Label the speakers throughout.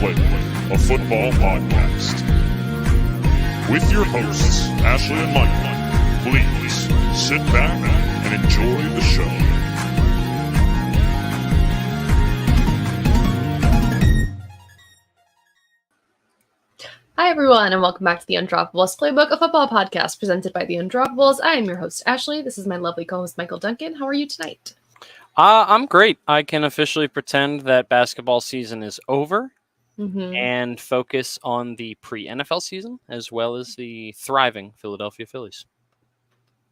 Speaker 1: Playbook, a football podcast. With your hosts, Ashley and Michael, please sit back and enjoy the show.
Speaker 2: Hi, everyone, and welcome back to the Undroppables Playbook, a football podcast presented by the Undroppables. I am your host, Ashley. This is my lovely co-host, Michael Duncan. How are you tonight?
Speaker 3: I'm great. I can officially pretend that basketball season is over and focus on the pre-NFL season as well as the thriving Philadelphia Phillies.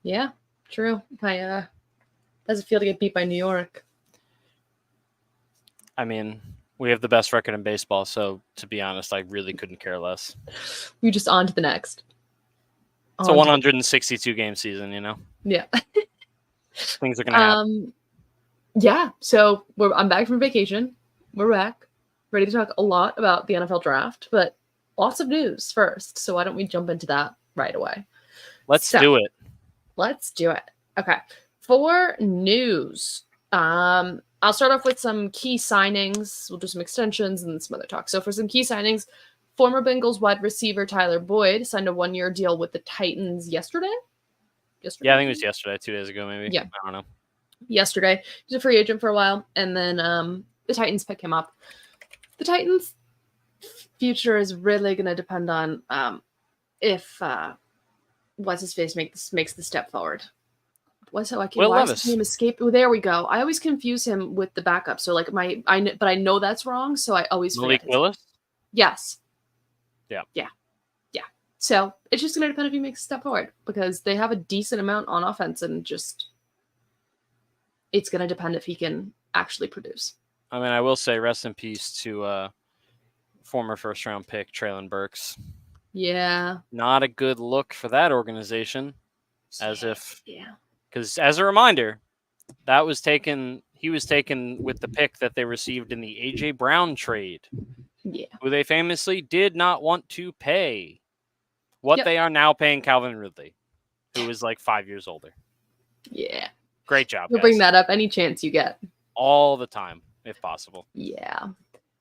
Speaker 2: Yeah, true. How does it feel to get beat by New York?
Speaker 3: I mean, we have the best record in baseball, so to be honest, I really couldn't care less.
Speaker 2: We just on to the next.
Speaker 3: It's a 162 game season, you know?
Speaker 2: Yeah.
Speaker 3: Things are going to happen.
Speaker 2: Yeah, so I'm back from vacation. We're back, ready to talk a lot about the NFL draft, but lots of news first. So why don't we jump into that right away?
Speaker 3: Let's do it.
Speaker 2: Let's do it. Okay. For news, I'll start off with some key signings. We'll do some extensions and some other talk. So for some key signings, former Bengals wide receiver Tyler Boyd signed a 1-year deal with the Titans yesterday.
Speaker 3: Yeah, I think it was yesterday, 2 days ago, maybe.
Speaker 2: Yeah.
Speaker 3: I don't know.
Speaker 2: Yesterday. He was a free agent for a while, and then the Titans pick him up. The Titans' future is really going to depend on if what's his face makes the step forward. Why is his name escape? Oh, there we go. I always confuse him with the backup. So like but I know that's wrong. So I always
Speaker 3: Malik Willis.
Speaker 2: Yes.
Speaker 3: Yeah.
Speaker 2: So it's just going to depend if he makes a step forward because they have a decent amount on offense and just. It's going to depend if he can actually produce.
Speaker 3: I mean, I will say rest in peace to former first-round pick Traylon Burks.
Speaker 2: Yeah.
Speaker 3: Not a good look for that organization. Because as a reminder, he was taken with the pick that they received in the A.J. Brown trade.
Speaker 2: Yeah.
Speaker 3: Who they famously did not want to pay what they are now paying Calvin Ridley, who is like 5 years older.
Speaker 2: Yeah.
Speaker 3: Great job,
Speaker 2: You'll bring that up any chance you get.
Speaker 3: All the time, if possible.
Speaker 2: Yeah.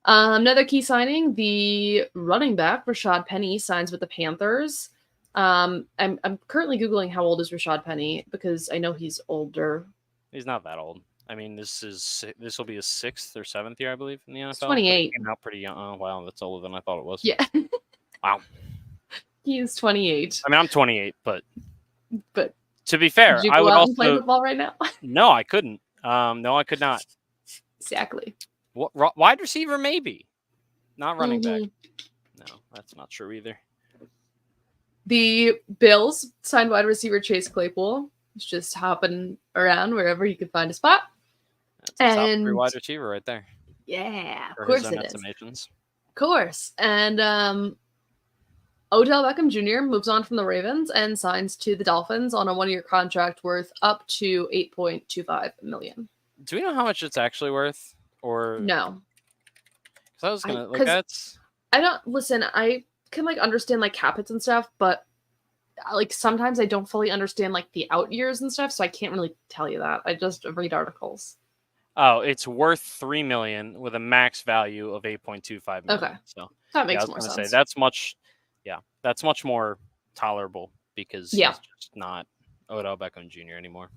Speaker 2: Another key signing, the running back, Rashad Penny, signs with the Panthers. I'm currently Googling how old is Rashad Penny because I know he's older.
Speaker 3: He's not that old. I mean, this will be his 6th or 7th year, I believe, in the NFL.
Speaker 2: He's 28.
Speaker 3: He came out pretty young. Oh, wow, that's older than I thought it was.
Speaker 2: Yeah.
Speaker 3: Wow.
Speaker 2: He is 28.
Speaker 3: I mean, I'm 28, but to be
Speaker 2: Did
Speaker 3: fair,
Speaker 2: you
Speaker 3: I
Speaker 2: go
Speaker 3: would
Speaker 2: out
Speaker 3: also
Speaker 2: and play football right now.
Speaker 3: No, I couldn't. No, I could not.
Speaker 2: Exactly.
Speaker 3: Wide receiver, maybe. Not running back. No, that's not true either.
Speaker 2: The Bills signed wide receiver Chase Claypool. He's just hopping around wherever he could find a spot.
Speaker 3: That's a top 3 wide receiver right there.
Speaker 2: Yeah, of course it is.
Speaker 3: Estimations.
Speaker 2: Of course. And Odell Beckham Jr. moves on from the Ravens and signs to the Dolphins on a 1-year contract worth up to $8.25 million.
Speaker 3: Do we know how much it's actually worth? Or
Speaker 2: no?
Speaker 3: Because I was gonna that's.
Speaker 2: I don't listen. I can understand cap hits and stuff, but sometimes I don't fully understand the out years and stuff, so I can't really tell you that. I just read articles.
Speaker 3: Oh, it's worth $3 million with a max value of $8.25 million.
Speaker 2: Okay,
Speaker 3: so
Speaker 2: that makes more sense.
Speaker 3: That's much more tolerable because he's just not Odell Beckham Jr. anymore.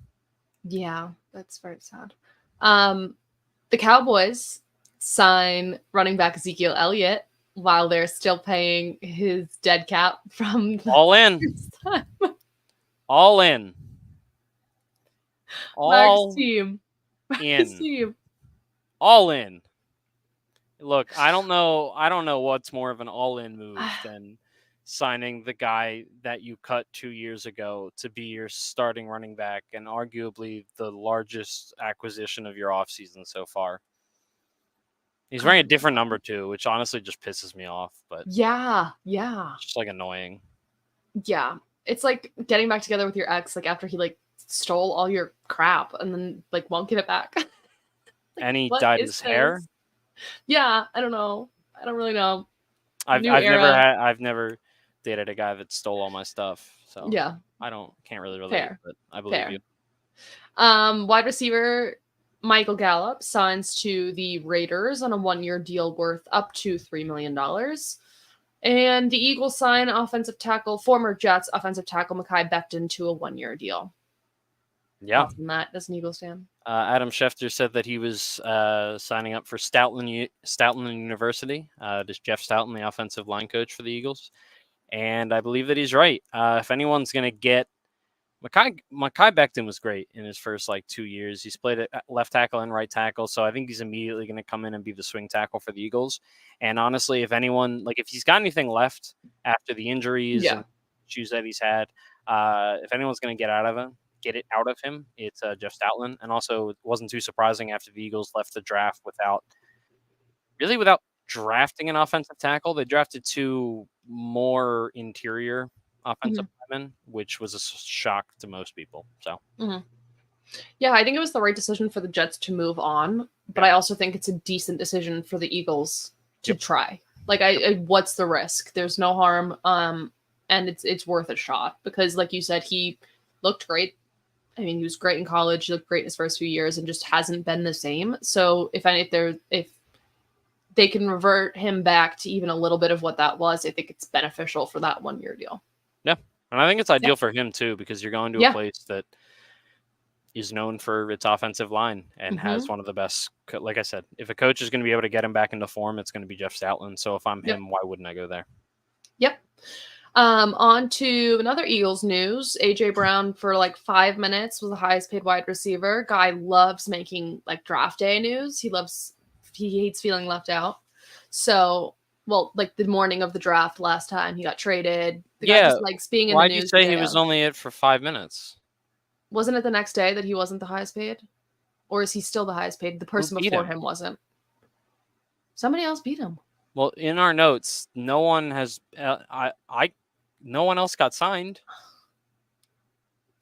Speaker 2: Yeah, that's very sad. The Cowboys sign running back Ezekiel Elliott while they're still paying his dead cap from
Speaker 3: all in. All in.
Speaker 2: Mark's team.
Speaker 3: All in. Look, I don't know what's more of an all-in move than signing the guy that you cut 2 years ago to be your starting running back and arguably the largest acquisition of your offseason so far. He's wearing a different number too, which honestly just pisses me off. But
Speaker 2: yeah,
Speaker 3: it's just annoying.
Speaker 2: Yeah, it's like getting back together with your ex, after he stole all your crap and then won't give it back.
Speaker 3: And he dyed his hair.
Speaker 2: Yeah, I don't know. I don't really know.
Speaker 3: I've never dated a guy that stole all my stuff. So
Speaker 2: yeah,
Speaker 3: can't really relate, but I believe you.
Speaker 2: Wide receiver Michael Gallup signs to the Raiders on a 1-year deal worth up to $3 million. And the Eagles sign former Jets offensive tackle Mekhi Becton to a 1-year deal.
Speaker 3: Yeah.
Speaker 2: Thoughts on that as an Eagles fan?
Speaker 3: Adam Schefter said that he was signing up for Stoutland University. This Jeff Stoutland, the offensive line coach for the Eagles. And I believe that he's right. If anyone's going to get Mekhi Becton was great in his first 2 years. He's played at left tackle and right tackle, so I think he's immediately going to come in and be the swing tackle for the Eagles. And honestly, if anyone, if he's got anything left after the injuries and issues that he's had, if anyone's going to get it out of him, it's Jeff Stoutland. And also, it wasn't too surprising after the Eagles left the draft without drafting an offensive tackle. They drafted 2 more interior offensive linemen, which was a shock to most people. So,
Speaker 2: yeah, I think it was the right decision for the Jets to move on, but I also think it's a decent decision for the Eagles to try. What's the risk? There's no harm, and it's worth a shot because, like you said, he looked great. I mean, he was great in college. He looked great in his first few years, and just hasn't been the same. So if they can revert him back to even a little bit of what that was, I think it's beneficial for that 1-year deal.
Speaker 3: Yeah. And I think it's ideal for him too, because you're going to a place that is known for its offensive line and has one of the best. Like I said, if a coach is going to be able to get him back into form, it's going to be Jeff Stoutland. So if I'm him, why wouldn't I go there?
Speaker 2: Yep. On to another Eagles news. AJ Brown for 5 minutes was the highest paid wide receiver. Guy loves making draft day news. He hates feeling left out. So, the morning of the draft last time he got traded. The guy just likes being in the news.
Speaker 3: Why'd you say he was only it for 5 minutes?
Speaker 2: Wasn't it the next day that he wasn't the highest paid? Or is he still the highest paid? The person before him wasn't. Somebody else beat him. Well,
Speaker 3: in our notes, no one has. No one else got signed.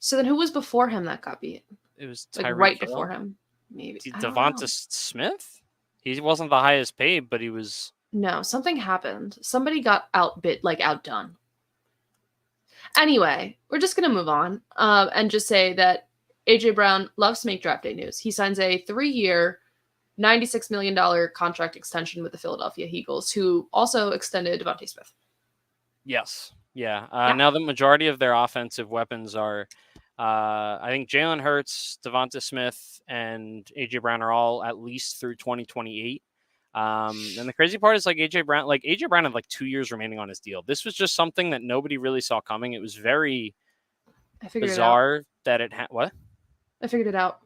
Speaker 2: So then, who was before him that got beat?
Speaker 3: It was
Speaker 2: right before him, maybe.
Speaker 3: Devonta Smith. He wasn't the highest paid, but he was.
Speaker 2: No, something happened. Somebody got outdone. Anyway, we're just going to move on and just say that AJ Brown loves to make draft day news. He signs a 3-year, $96 million contract extension with the Philadelphia Eagles, who also extended Devontae Smith.
Speaker 3: Yes. Yeah. Now the majority of their offensive weapons are, I think Jalen Hurts, Devonta Smith, and AJ Brown are all at least through 2028. And the crazy part is AJ Brown had 2 years remaining on his deal. This was just something that nobody really saw coming. It was very bizarre that it had what?
Speaker 2: I figured it out.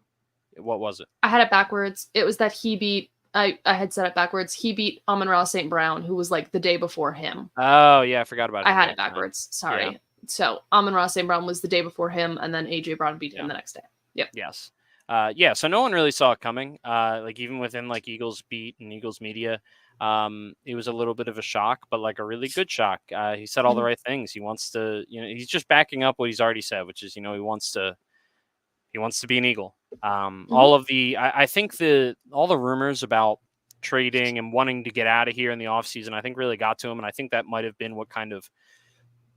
Speaker 3: What was it?
Speaker 2: I had it backwards. It was that he beat I had said it backwards. He beat Amon-Ra St. Brown, who was the day before him.
Speaker 3: Oh yeah, I forgot about it.
Speaker 2: I had it backwards. Sorry. Yeah. So Amon-Ra St. Brown was the day before him, and then AJ Brown beat him the next day. Yep.
Speaker 3: Yes. So no one really saw it coming. Even within Eagles beat and Eagles media, it was a little bit of a shock, but a really good shock. He said all the right things. He wants to, he's just backing up what he's already said, which is, he wants to be an Eagle. I think all the rumors about trading and wanting to get out of here in the offseason, I think really got to him. And I think that might've been what kind of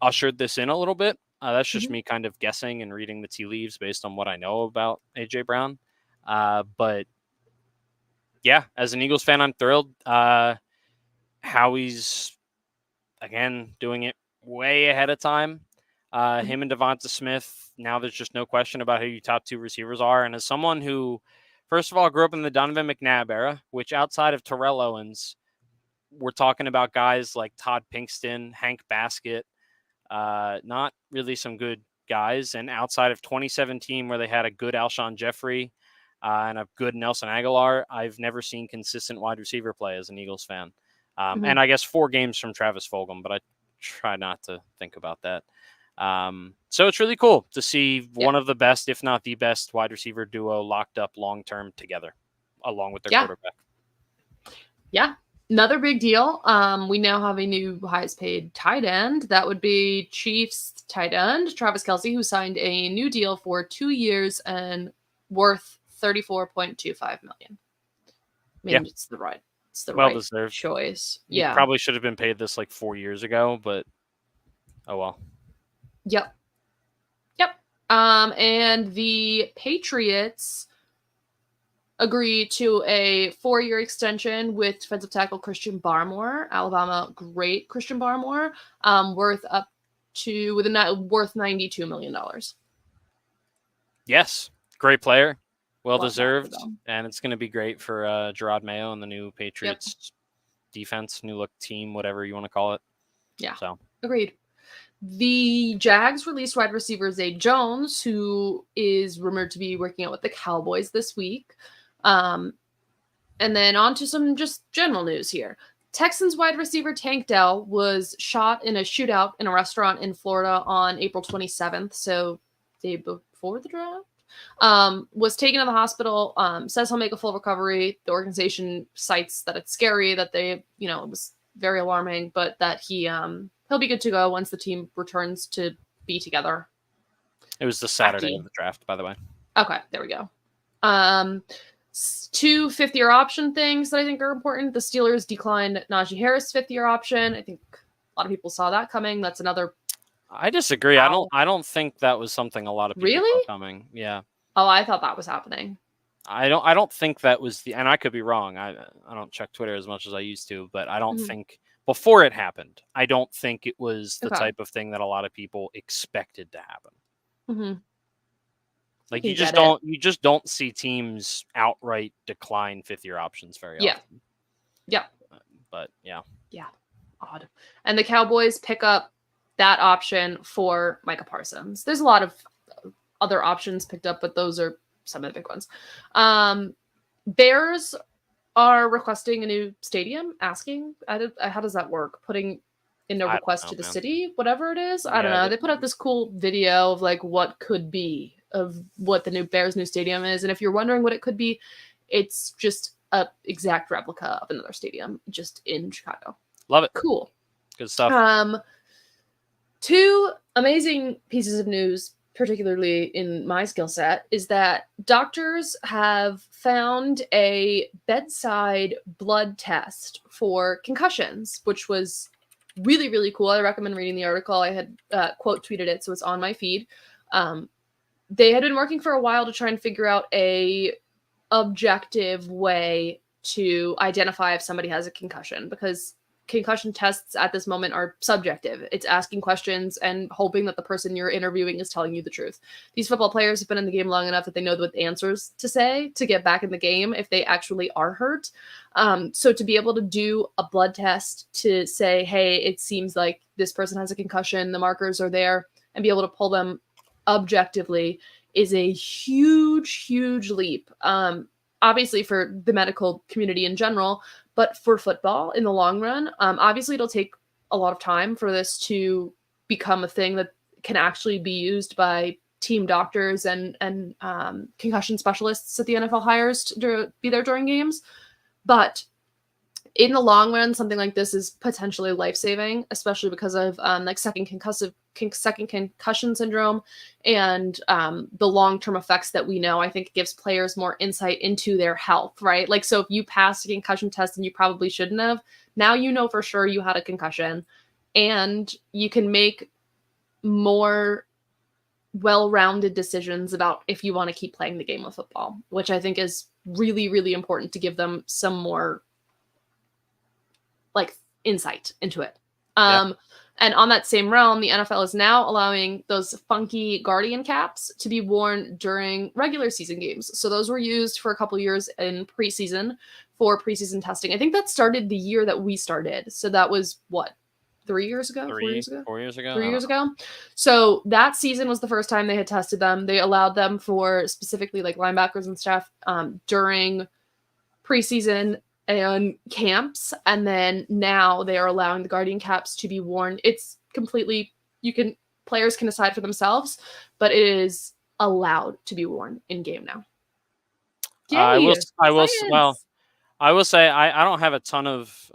Speaker 3: ushered this in a little bit. That's just me kind of guessing and reading the tea leaves based on what I know about AJ Brown. But yeah, as an Eagles fan, I'm thrilled. How he's again doing it way ahead of time. Him and Devonta Smith. Now there's just no question about who your top 2 receivers are. And as someone who, first of all, grew up in the Donovan McNabb era, which outside of Terrell Owens, we're talking about guys like Todd Pinkston, Hank Baskett. Not really some good guys. And outside of 2017, where they had a good Alshon Jeffrey and a good Nelson Aguilar, I've never seen consistent wide receiver play as an Eagles fan. And I guess 4 games from Travis Fulgham, but I try not to think about that. So it's really cool to see one of the best, if not the best, wide receiver duo locked up long-term together, along with their quarterback.
Speaker 2: Yeah. Another big deal. We now have a new highest paid tight end. That would be Chiefs tight end, Travis Kelce, who signed a new deal for 2 years and worth $34.25 million. I mean, it's the right
Speaker 3: deserved
Speaker 2: choice.
Speaker 3: You probably should have been paid this 4 years ago, but oh well.
Speaker 2: Yep. And the Patriots agree to a 4-year extension with defensive tackle Christian Barmore, Alabama great Christian Barmore, worth $92 million.
Speaker 3: Yes, great player, well
Speaker 2: Love that for
Speaker 3: deserved,
Speaker 2: them.
Speaker 3: and it's going to be great for Gerard Mayo and the new Patriots defense, new look team, whatever you want to call it.
Speaker 2: Yeah,
Speaker 3: So
Speaker 2: agreed. The Jags released wide receiver Zay Jones, who is rumored to be working out with the Cowboys this week. And then on to some just general news here. Texans wide receiver Tank Dell was shot in a shootout in a restaurant in Florida on April 27th, so day before the draft. Was taken to the hospital, says he'll make a full recovery. The organization cites that it's scary, that it was very alarming, but that he'll be good to go once the team returns to be together.
Speaker 3: it was the Saturday of the draft, by the way.
Speaker 2: Okay, there we go. 2 fifth-year option things that I think are important. The Steelers declined Najee Harris' 5th-year option. I think a lot of people saw that coming. That's another.
Speaker 3: I disagree.
Speaker 2: Wow.
Speaker 3: I don't think that was something a lot of people
Speaker 2: Really?
Speaker 3: saw coming. Yeah.
Speaker 2: Oh, I thought that was happening.
Speaker 3: I don't think that was and I could be wrong. I don't check Twitter as much as I used to, but I don't think before it happened, I don't think it was the type of thing that a lot of people expected to happen.
Speaker 2: Mm-hmm.
Speaker 3: Like you just don't see teams outright decline 5th-year options very often.
Speaker 2: Yeah.
Speaker 3: But yeah.
Speaker 2: Yeah. Odd. And the Cowboys pick up that option for Micah Parsons. There's a lot of other options picked up, but those are some of the big ones. Bears are requesting a new stadium, asking, how does that work? Putting in a request to the city, whatever it is. I don't know. They put out this cool video of like what could be of what the new Bears new stadium is. And if you're wondering what it could be, it's just a exact replica of another stadium just in Chicago.
Speaker 3: Love it.
Speaker 2: Cool.
Speaker 3: Good stuff.
Speaker 2: 2 amazing pieces of news, particularly in my skill set, is that doctors have found a bedside blood test for concussions, which was really, really cool. I recommend reading the article. I had quote tweeted it, so it's on my feed. They had been working for a while to try and figure out a objective way to identify if somebody has a concussion, because concussion tests at this moment are subjective. It's asking questions and hoping that the person you're interviewing is telling you the truth. These football players have been in the game long enough that they know what answers to say to get back in the game if they actually are hurt. So to be able to do a blood test to say, hey, it seems like this person has a concussion, the markers are there, and be able to pull them objectively is a huge, huge leap. Obviously for the medical community in general, but for football in the long run, obviously it'll take a lot of time for this to become a thing that can actually be used by team doctors and concussion specialists that the NFL hires to be there during games. But in the long run, something like this is potentially life-saving, especially because of second concussion syndrome and the long-term effects that we know. I think it gives players more insight into their health, right? Like, so if you passed a concussion test and you probably shouldn't have, now you know for sure you had a concussion, and you can make more well-rounded decisions about if you want to keep playing the game of football, which I think is really, really important to give them some more insight into it. And on that same realm, the NFL is now allowing those funky Guardian caps to be worn during regular season games. So those were used for a couple years in preseason for preseason testing. I think that started the year that we started. So that was what, 3 years ago? 4 years ago?
Speaker 3: 4 years ago?
Speaker 2: 3 years ago. So that season was the first time they had tested them. They allowed them for specifically linebackers and stuff during preseason and camps, and then now they are allowing the Guardian caps to be worn. It's completely, players can decide for themselves, but it is allowed to be worn in game now.
Speaker 3: I will say I don't have a ton of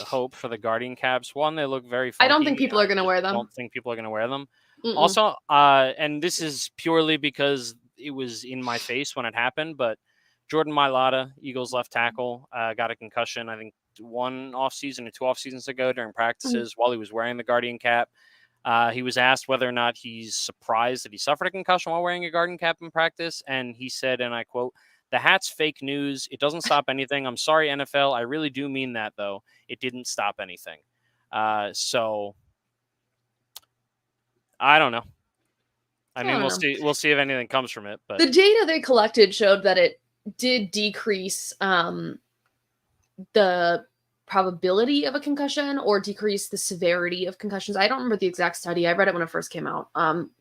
Speaker 3: hope for the Guardian caps. One, they look very funky.
Speaker 2: I don't think people are going to wear them.
Speaker 3: I don't think people are going to wear them.
Speaker 2: Mm-mm.
Speaker 3: Also, and this is purely because it was in my face when it happened, but Jordan Mailata, Eagles left tackle, got a concussion, I think 1 offseason or 2 off seasons ago during practices while he was wearing the Guardian cap. He was asked whether or not he's surprised that he suffered a concussion while wearing a Guardian cap in practice. And he said, and I quote, The hat's fake news. It doesn't stop anything. I'm sorry, NFL. I really do mean that, though. It didn't stop anything. So I don't know. I mean, we'll see. We'll see if anything comes from it. But
Speaker 2: the data they collected showed that it did decrease the probability of a concussion or decrease the severity of concussions. I don't remember the exact study. I read it when it first came out,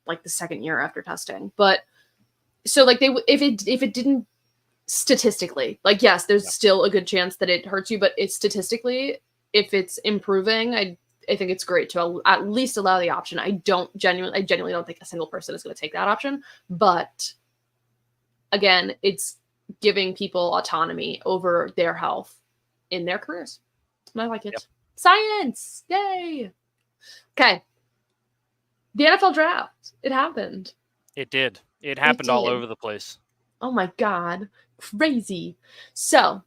Speaker 2: like the second year after testing. But so like if it didn't statistically, like, yes, there's still a good chance that it hurts you, but it's statistically, if it's improving, I think it's great to at least allow the option. I genuinely don't think a single person is going to take that option, but again, it's giving people autonomy over their health in their careers. I like it. Yep. Science! Yay! Okay. The NFL draft. It happened.
Speaker 3: It did. It happened all over the place.
Speaker 2: Oh my God. Crazy. So,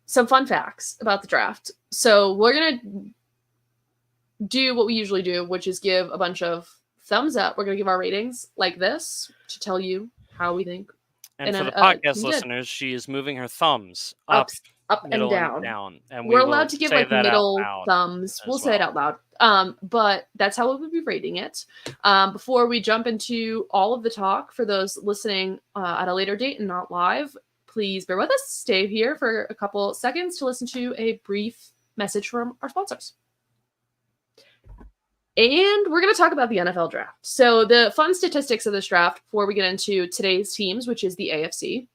Speaker 2: some fun facts about the draft. So, we're going to do what we usually do, which is give a bunch of thumbs up. We're going to give our ratings like this to tell you how we think.
Speaker 3: And for the podcast listeners, she is moving her thumbs up
Speaker 2: and down.
Speaker 3: And
Speaker 2: we're allowed to give like middle thumbs. We'll say it out loud. But that's how we'll be rating it. Before we jump into all of the talk, for those listening at a later date and not live, please bear with us. Stay here for a couple seconds to listen to a brief message from our sponsors. And we're going to talk about the NFL draft. So the fun statistics of this draft before we get into today's teams, which is the AFC.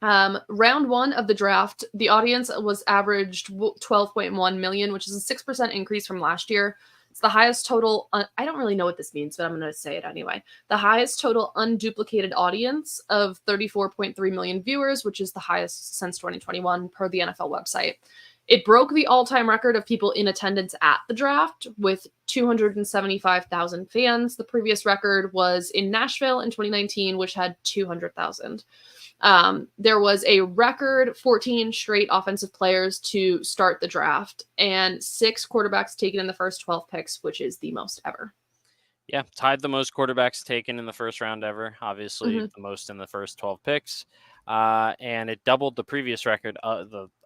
Speaker 2: Round one of the draft, the audience was averaged 12.1 million, which is a 6% increase from last year. It's the highest total. I don't really know what this means, but I'm going to say it anyway. The highest total unduplicated audience of 34.3 million viewers, which is the highest since 2021 per the NFL website. It broke the all-time record of people in attendance at the draft with 275,000 fans. The previous record was in Nashville in 2019, which had 200,000. There was a record 14 straight offensive players to start the draft and 6 quarterbacks taken in the first 12 picks, which is the most ever.
Speaker 3: Yeah, tied the most quarterbacks taken in the first round ever. Obviously, the most in the first 12 picks. And it doubled the previous record.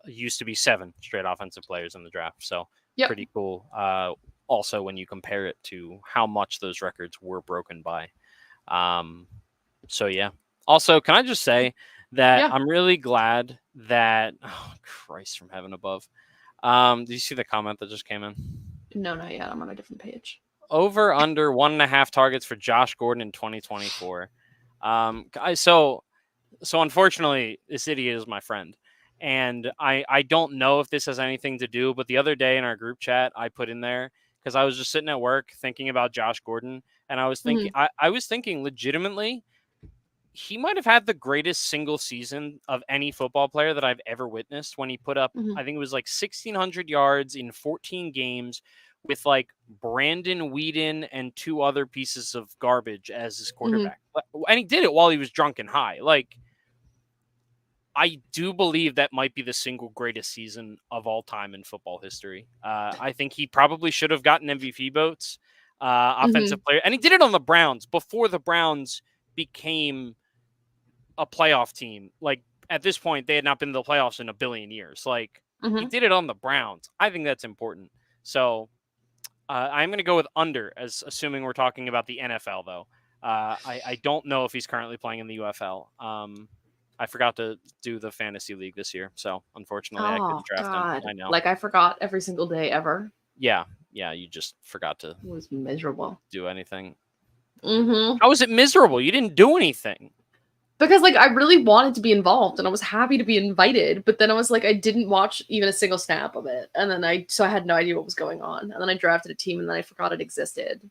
Speaker 3: Used to be 7 straight offensive players in the draft. So pretty cool. Also, when you compare it to how much those records were broken by. So, yeah. Also, can I just say that I'm really glad that, oh, Christ from heaven above. Do you see the comment that just came in?
Speaker 2: No, not yet. I'm on a different page.
Speaker 3: Over under 1.5 targets for Josh Gordon in 2024. So unfortunately, this idiot is my friend. And I don't know if this has anything to do, but the other day in our group chat, I put in there, because I was just sitting at work thinking about Josh Gordon. And I was thinking, I was thinking legitimately, he might have had the greatest single season of any football player that I've ever witnessed when he put up, I think it was like 1,600 yards in 14 games with like Brandon Weeden and 2 other pieces of garbage as his quarterback. And he did it while he was drunk and high. Like, I do believe that might be the single greatest season of all time in football history. I think he probably should have gotten MVP votes, offensive player. And he did it on the Browns before the Browns became a playoff team. Like, at this point, they had not been to the playoffs in a billion years. Like, he did it on the Browns. I think that's important. So I'm going to go with under, as assuming we're talking about the NFL, though. I don't know if he's currently playing in the UFL. I forgot to do the fantasy league this year, so unfortunately I couldn't draft him. I know.
Speaker 2: Like, I forgot every single day ever.
Speaker 3: Yeah, you just forgot to.
Speaker 2: It was miserable.
Speaker 3: Do anything. How was it miserable? You didn't do anything.
Speaker 2: Because, like, I really wanted to be involved, and I was happy to be invited, but then I was like, I didn't watch even a single snap of it, and then so I had no idea what was going on, and then I drafted a team, and then I forgot it existed.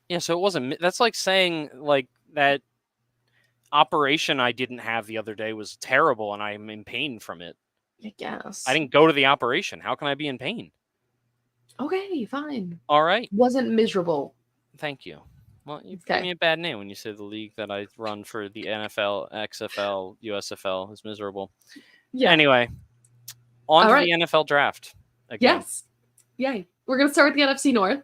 Speaker 3: Yeah, so it wasn't. That's like saying, like, that operation I didn't have the other day was terrible and I'm in pain from it.
Speaker 2: I guess.
Speaker 3: I didn't go to the operation. How can I be in pain?
Speaker 2: Okay, fine.
Speaker 3: All right.
Speaker 2: Wasn't miserable.
Speaker 3: Thank you. Well, you gave me a bad name when you say the league that I run for the NFL, XFL, USFL is miserable. Yeah. Anyway, on to the NFL draft. Again.
Speaker 2: Yes. Yay. We're going to start with the NFC North.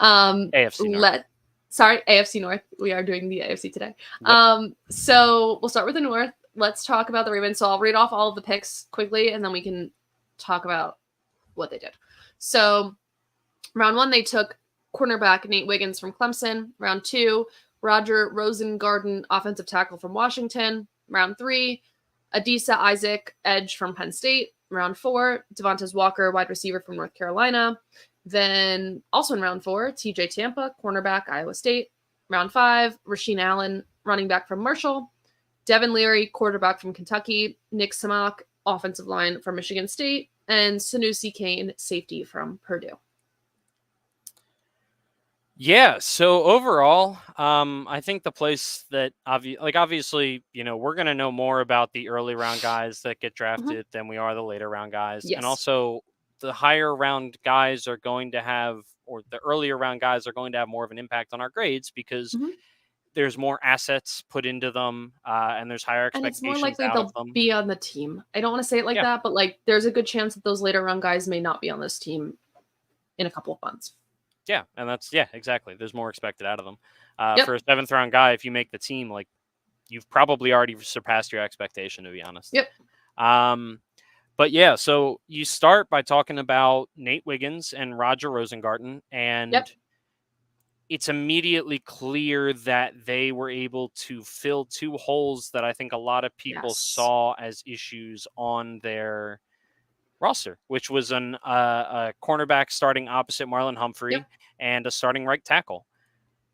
Speaker 3: AFC North.
Speaker 2: AFC North. We are doing the AFC today. Yep. So we'll start with the North. let's talk about the Ravens. So I'll read off all of the picks quickly, and then we can talk about what they did. So round 1, they took cornerback Nate Wiggins from Clemson. Round 2, Roger Rosengarten, offensive tackle from Washington. Round 3, Adisa Isaac, edge from Penn State. Round 4, Devontae Walker, wide receiver from North Carolina. Then also in round 4, TJ Tampa, cornerback, Iowa State. Round 5, Rasheen Allen, running back from Marshall. Devin Leary, quarterback from Kentucky. Nick Samak, offensive line from Michigan State. And Sanusi Kane, safety from Purdue.
Speaker 3: Yeah, so overall, I think the place that obviously, we're going to know more about the early round guys that get drafted than we are the later round guys.
Speaker 2: Yes.
Speaker 3: And also the higher round guys are going to have, or the earlier round guys are going to have more of an impact on our grades because there's more assets put into them, and there's higher expectations.
Speaker 2: And it's more likely
Speaker 3: out
Speaker 2: they'll
Speaker 3: of them.
Speaker 2: be on the team. I don't want to say it like that, but like there's a good chance that those later round guys may not be on this team in a couple of months.
Speaker 3: Yeah, and exactly. There's more expected out of them. For a 7th round guy, if you make the team, like you've probably already surpassed your expectation, to be honest.
Speaker 2: Yep.
Speaker 3: But yeah, so you start by talking about Nate Wiggins and Roger Rosengarten, and it's immediately clear that they were able to fill 2 holes that I think a lot of people saw as issues on their roster, which was a cornerback starting opposite Marlon Humphrey and a starting right tackle.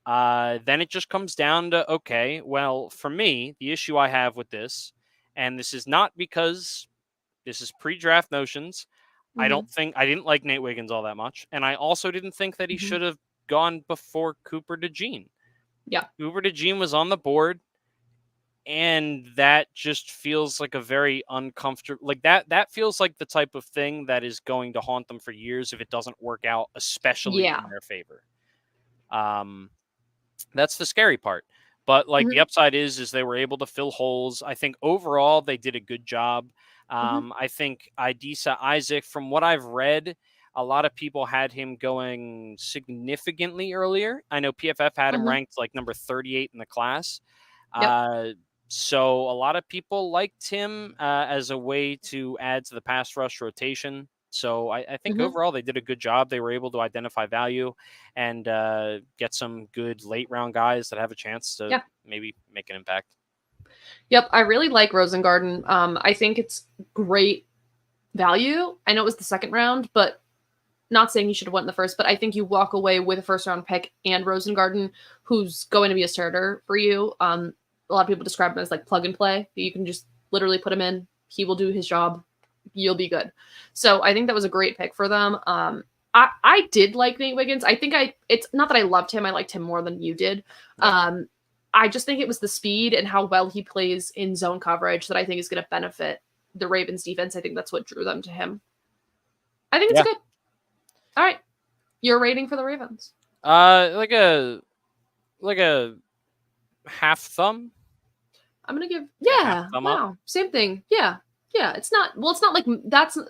Speaker 3: Then it just comes down to, okay, well, for me, the issue I have with this, and this is not because this is pre-draft notions. I didn't like Nate Wiggins all that much. And I also didn't think that he should have gone before Cooper DeJean.
Speaker 2: Yeah.
Speaker 3: Cooper DeJean was on the board. And that just feels like a very uncomfortable, like that feels like the type of thing that is going to haunt them for years if it doesn't work out, especially in their favor. That's the scary part. But like the upside is they were able to fill holes. I think overall they did a good job. I think Adisa Isaac, from what I've read, a lot of people had him going significantly earlier. I know PFF had him ranked like number 38 in the class. So a lot of people liked him as a way to add to the pass rush rotation. So I think overall they did a good job. They were able to identify value and get some good late round guys that have a chance to maybe make an impact.
Speaker 2: Yep, I really like Rosengarten. I think it's great value. I know it was the 2nd round, but not saying you should have went in the 1st, but I think you walk away with a 1st round pick and Rosengarten, who's going to be a starter for you. A lot of people describe him as like plug and play. You can just literally put him in. He will do his job. You'll be good. So I think that was a great pick for them. I did like Nate Wiggins. I think it's not that I loved him. I liked him more than you did. I just think it was the speed and how well he plays in zone coverage that I think is going to benefit the Ravens defense. I think that's what drew them to him. I think it's good. All right. Your rating for the Ravens?
Speaker 3: Like a half thumb.
Speaker 2: I'm going to give, wow, same thing. Yeah. It's not like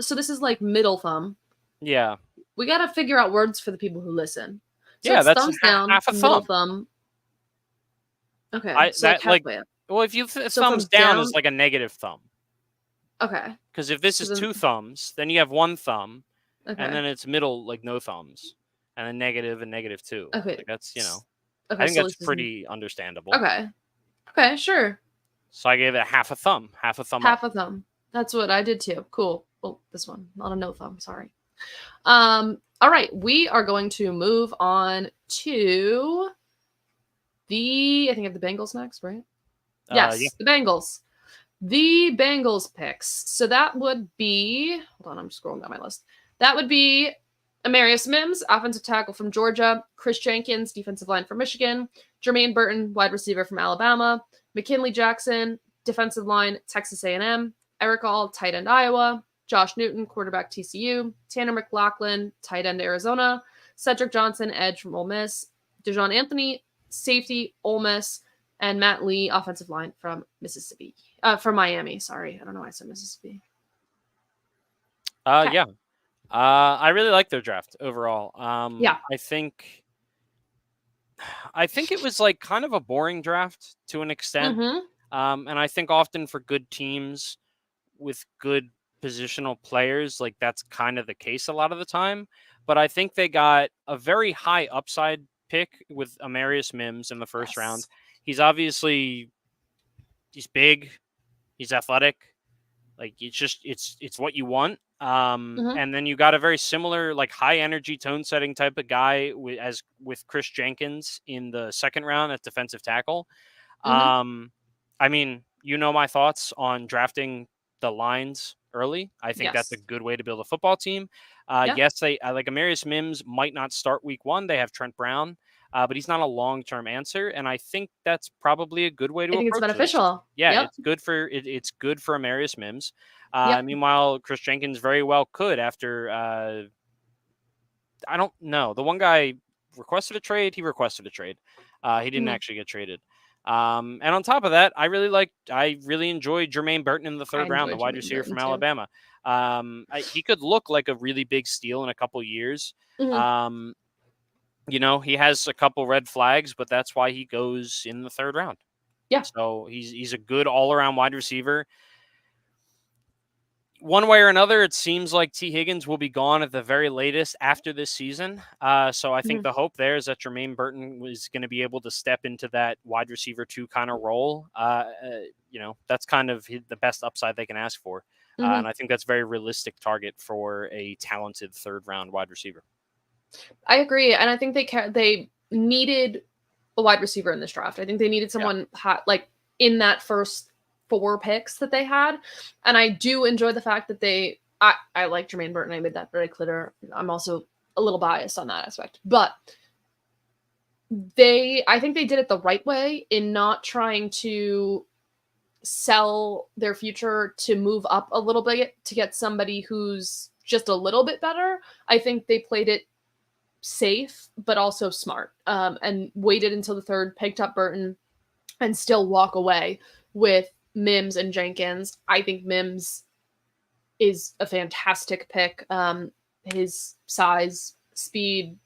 Speaker 2: so this is like middle thumb.
Speaker 3: Yeah.
Speaker 2: We got to figure out words for the people who listen. So
Speaker 3: yeah, that's
Speaker 2: thumbs down,
Speaker 3: half a
Speaker 2: middle
Speaker 3: thumb.
Speaker 2: Okay.
Speaker 3: Well, if you thumbs down is like a negative thumb.
Speaker 2: Okay.
Speaker 3: Because if this is 2 thumbs, then you have 1 thumb, and then it's middle, like no thumbs, and then negative and negative 2.
Speaker 2: Okay.
Speaker 3: Like that's,
Speaker 2: okay,
Speaker 3: I think that's pretty understandable.
Speaker 2: Okay, sure.
Speaker 3: So I gave it half a thumb. Half a thumb.
Speaker 2: That's what I did too. Cool. Well, this one, not a no thumb. Sorry. All right. We are going to move on to I think I have the Bengals next, right? Yes, the Bengals. The Bengals picks. So that would be, hold on, I'm scrolling down my list. That would be Amarius Mims, offensive tackle from Georgia, Chris Jenkins, defensive line from Michigan, Jermaine Burton, wide receiver from Alabama, McKinley Jackson, defensive line, Texas A&M, Eric All, tight end, Iowa, Josh Newton, quarterback, TCU, Tanner McLaughlin, tight end, Arizona, Cedric Johnson, edge from Ole Miss, Dejon Anthony, safety, Ole Miss, and Matt Lee, offensive line from Mississippi. From Miami, sorry. I don't know why I said Mississippi.
Speaker 3: Yeah. I really like their draft overall. I think it was like kind of a boring draft to an extent. And I think often for good teams with good positional players, like that's kind of the case a lot of the time. But I think they got a very high upside pick with Amarius Mims in the first round.
Speaker 2: Yes.
Speaker 3: He's obviously he's big, he's athletic, like it's what you want.
Speaker 2: Mhm.
Speaker 3: And then you got a very similar like high energy tone setting type of guy with Chris Jenkins in the second round at defensive tackle.
Speaker 2: Mhm.
Speaker 3: I mean, you know my thoughts on drafting the lines early. I think that's a
Speaker 2: Yes.
Speaker 3: good way to build a football team.
Speaker 2: Yeah.
Speaker 3: Yes, they like Amarius Mims might not start week one. They have Trent Brown, but he's not a long-term answer, and I think that's probably a good way
Speaker 2: I
Speaker 3: to
Speaker 2: think it's
Speaker 3: approach this.
Speaker 2: beneficial.
Speaker 3: Yeah,
Speaker 2: Yep.
Speaker 3: it's good for Amarius Mims.
Speaker 2: Yep.
Speaker 3: Meanwhile, Chris Jenkins very well could after I don't know. The one guy requested a trade. He requested a trade. He didn't
Speaker 2: Mhm.
Speaker 3: actually get traded. And on top of that, I really enjoyed Jermaine Burton in the
Speaker 2: I
Speaker 3: third round, the
Speaker 2: enjoyed
Speaker 3: wide
Speaker 2: Jermaine
Speaker 3: receiver
Speaker 2: Burton
Speaker 3: from
Speaker 2: too.
Speaker 3: Alabama. He could look like a really big steal in a couple years.
Speaker 2: Mhm.
Speaker 3: Um, he has a couple red flags, but that's why he goes in the third round.
Speaker 2: Yeah.
Speaker 3: So he's a good all around wide receiver. One way or another, it seems like T. Higgins will be gone at the very latest after this season. So I think
Speaker 2: Mhm.
Speaker 3: the hope there is that Jermaine Burton is going to be able to step into that wide receiver 2 kind of role. That's kind of the best upside they can ask for. And
Speaker 2: Mhm.
Speaker 3: I think that's a very realistic target for a talented third round wide receiver.
Speaker 2: I agree, and I think they needed a wide receiver in this draft. I think they needed
Speaker 3: Yeah.
Speaker 2: someone like in that first 4 picks that they had, and I do enjoy the fact that I like Jermaine Burton. I made that very clear. I'm also a little biased on that aspect, but I think they did it the right way in not trying to sell their future to move up a little bit to get somebody who's just a little bit better. I think they played it safe, but also smart, and waited until the third, picked up Burton, and still walk away with Mims and Jenkins. I think Mims is a fantastic pick. His size, speed,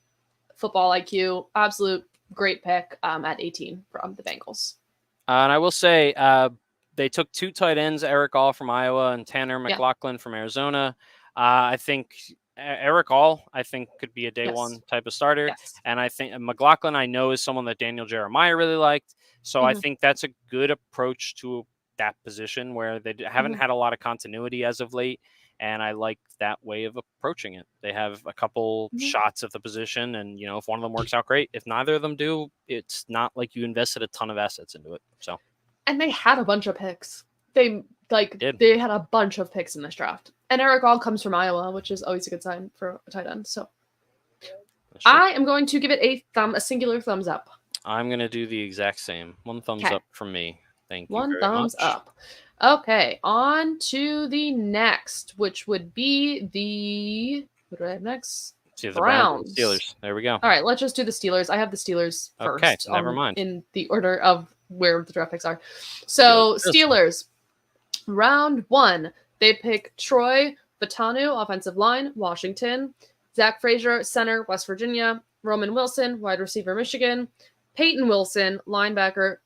Speaker 2: football IQ, absolute great pick at 18 from the Bengals.
Speaker 3: And I will say they took 2 tight ends, Eric All from Iowa and Tanner
Speaker 2: Yeah.
Speaker 3: McLaughlin from Arizona. I think Eric All, I think, could be a day
Speaker 2: Yes.
Speaker 3: one type of starter.
Speaker 2: Yes.
Speaker 3: And I think McLaughlin, I know, is someone that Daniel Jeremiah really liked. So I
Speaker 2: Mhm.
Speaker 3: think that's a good approach to that position where they haven't
Speaker 2: Mhm.
Speaker 3: had a lot of continuity as of late. And I like that way of approaching it. They have a couple
Speaker 2: Mhm.
Speaker 3: shots at the position, and if one of them works out, great. If neither of them do, it's not like you invested a ton of assets into it. So,
Speaker 2: And they had a bunch of picks. They
Speaker 3: Did.
Speaker 2: they had a bunch of picks in this draft. And Eric All comes from Iowa, which is always a good sign for a tight end. So
Speaker 3: That's true.
Speaker 2: I am going to give it a singular thumbs up.
Speaker 3: I'm gonna do the exact same. One thumbs
Speaker 2: 'Kay.
Speaker 3: up from me. Thank you
Speaker 2: One
Speaker 3: very
Speaker 2: thumbs
Speaker 3: much.
Speaker 2: up. Okay, on to the next, which would be what do I have next?
Speaker 3: See the Browns and
Speaker 2: Browns.
Speaker 3: Steelers. There we go.
Speaker 2: All right, let's just do the Steelers. I have the Steelers first.
Speaker 3: Okay, never mind.
Speaker 2: In the order of where the draft picks are. So Steelers, round 1, they pick Troy Vitanu, offensive line, Washington. Zach Frazier, center, West Virginia. Roman Wilson, wide receiver, Michigan. Peyton Wilson, linebacker,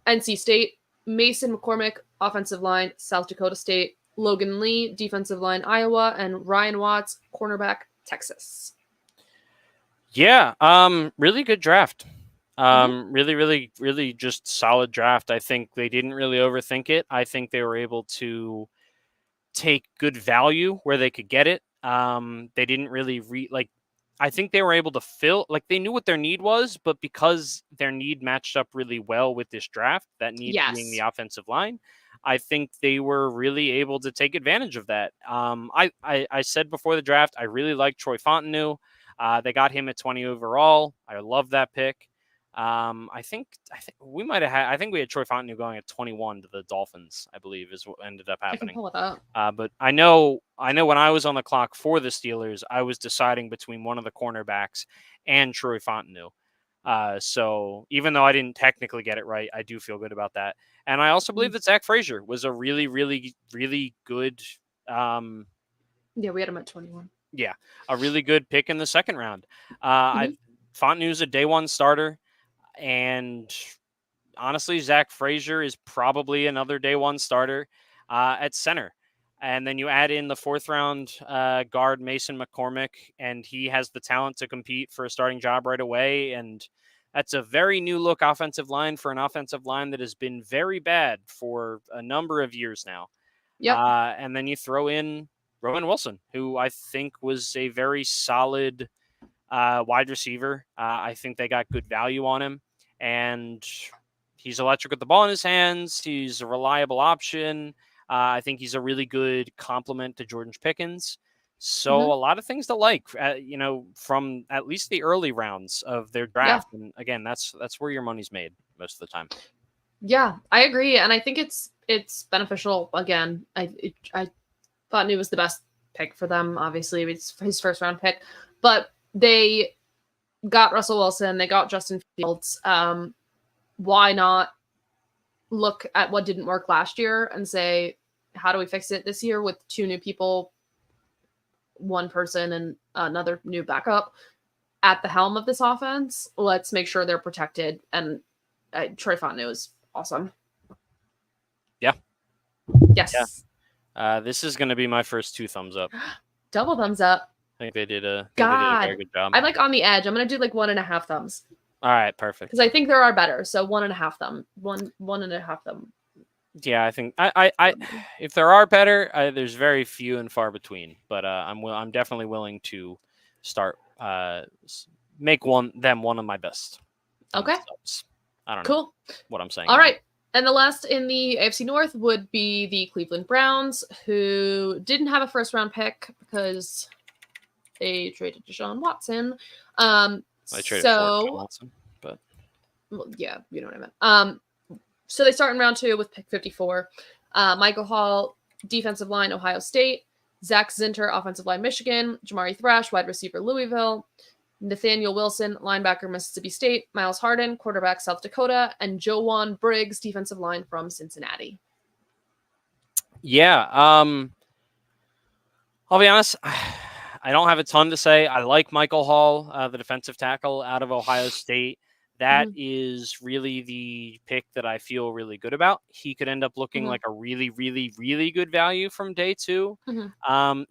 Speaker 2: NC State. Mason McCormick, offensive line, South Dakota State. Logan Lee, defensive line, Iowa. And Ryan Watts, cornerback, Texas.
Speaker 3: Yeah, really good draft. Really, really, really just solid draft. I think they didn't really overthink it. I think they were able to take good value where they could get it. They didn't really I think they were able to fill, like they knew what their need was, but because their need matched up really well with this draft, that need being the offensive line, I think they were really able to take advantage of that. I said before the draft, I really like Troy Fontenot. They got him at 20 overall. I love that pick. I think we might have had. I think we had Troy Fontenot going at 21 to the Dolphins. I believe is what ended up
Speaker 2: I can
Speaker 3: happening.
Speaker 2: pull it up.
Speaker 3: But I know when I was on the clock for the Steelers, I was deciding between one of the cornerbacks and Troy Fontenot. So even though I didn't technically get it right, I do feel good about that. And I also believe that Zach Frazier was a really, really, really good.
Speaker 2: Yeah, we had him at 21.
Speaker 3: Yeah, a really good pick in the second round. Fontenot's a day one starter. And honestly, Zach Frazier is probably another day one starter at center. And then you add in the 4th round guard Mason McCormick, and he has the talent to compete for a starting job right away. And that's a very new look offensive line for an offensive line that has been very bad for a number of years now.
Speaker 2: Yep.
Speaker 3: And then you throw in Roman Wilson, who I think was a very solid wide receiver. I think they got good value on him, and he's electric with the ball in his hands. He's a reliable option. I think he's a really good complement to Jordan Pickens. So a lot of things to like, from at least the early rounds of their draft. And again, that's where your money's made most of the time.
Speaker 2: Yeah, I agree, and I think it's beneficial. Again, I thought it was the best pick for them. Obviously, it's his 1st round pick, but they got Russell Wilson, they got Justin Fields. Why not look at what didn't work last year and say, how do we fix it this year with 2 new people, 1 person and another new backup at the helm of this offense? Let's make sure they're protected. And Troy Fontenot is awesome.
Speaker 3: Yeah.
Speaker 2: Yes.
Speaker 3: Yeah. This is going to be my first 2 thumbs up.
Speaker 2: Double thumbs up.
Speaker 3: I think they did a very good job.
Speaker 2: I'm like on the edge. I'm going to do like 1.5 thumbs.
Speaker 3: All right, perfect.
Speaker 2: Because I think there are better. So 1.5 thumb. 1.5 thumb.
Speaker 3: Yeah, I think I if there are better, there's very few and far between. But I'm definitely willing to start make them one of my best.
Speaker 2: Okay.
Speaker 3: Subs. I don't
Speaker 2: know
Speaker 3: what I'm saying.
Speaker 2: All right. And the last in the AFC North would be the Cleveland Browns, who didn't have a 1st round pick because they traded Deshaun Watson.
Speaker 3: I traded for Deshaun Watson, but
Speaker 2: yeah, you know what I meant. So they start in round 2 with pick 54. Michael Hall, defensive line, Ohio State. Zach Zinter, offensive line, Michigan. Jamari Thrash, wide receiver, Louisville. Nathaniel Wilson, linebacker, Mississippi State. Miles Harden, quarterback, South Dakota. And Joan Briggs, defensive line from Cincinnati.
Speaker 3: Yeah. I'll be honest. I don't have a ton to say. I like Michael Hall, the defensive tackle out of Ohio State. That is really the pick that I feel really good about. He could end up looking like a really, really, really good value from day 2.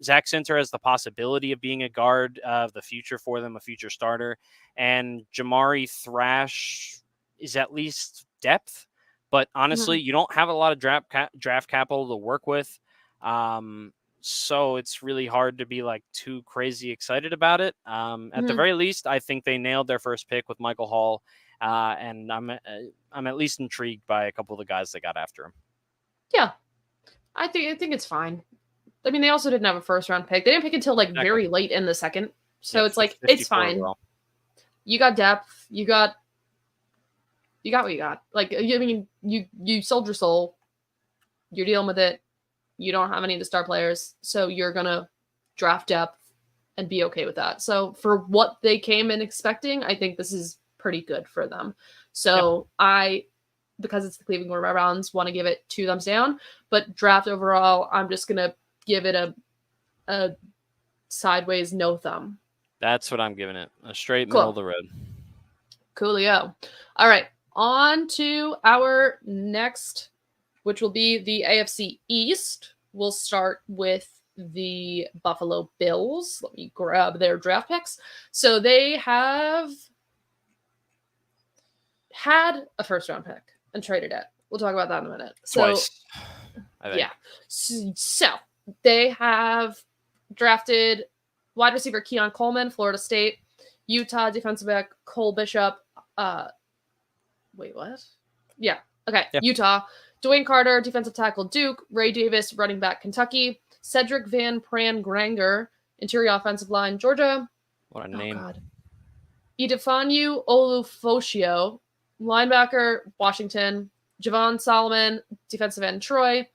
Speaker 3: Zach Zinter has the possibility of being a guard of the future for them, a future starter. And Jamari Thrash is at least depth. But honestly, you don't have a lot of draft capital to work with. So it's really hard to be like too crazy excited about it. At the very least, I think they nailed their first pick with Michael Hall, and I'm at least intrigued by a couple of the guys they got after him.
Speaker 2: Yeah, I think it's fine. I mean, they also didn't have a 1st round pick. They didn't pick until like very late in the 2nd, so it's like it's fine. Well. You got depth. You got what you got. Like, I mean, you sold your soul. You're dealing with it. You don't have any of the star players, so you're going to draft depth and be okay with that. So for what they came in expecting, I think this is pretty good for them. So because it's the Cleveland Browns, want to give it 2 thumbs down. But draft overall, I'm just going to give it a sideways no thumb.
Speaker 3: That's what I'm giving it. A straight middle of the road.
Speaker 2: Coolio. All right. On to our next, which will be the AFC East. We'll start with the Buffalo Bills. Let me grab their draft picks. So they have had a 1st round pick and traded it. We'll talk about that in a minute.
Speaker 3: Twice.
Speaker 2: Yeah. So they have drafted wide receiver Keon Coleman, Florida State. Utah defensive back Cole Bishop. Wait, what? Yeah. Okay. Yep. Utah. Dwayne Carter, defensive tackle Duke. Ray Davis, running back Kentucky. Cedric Van Pran Granger, interior offensive line Georgia.
Speaker 3: What a name.
Speaker 2: God. Idefanu Olufosio, linebacker Washington. Javon Solomon, defensive end Troy.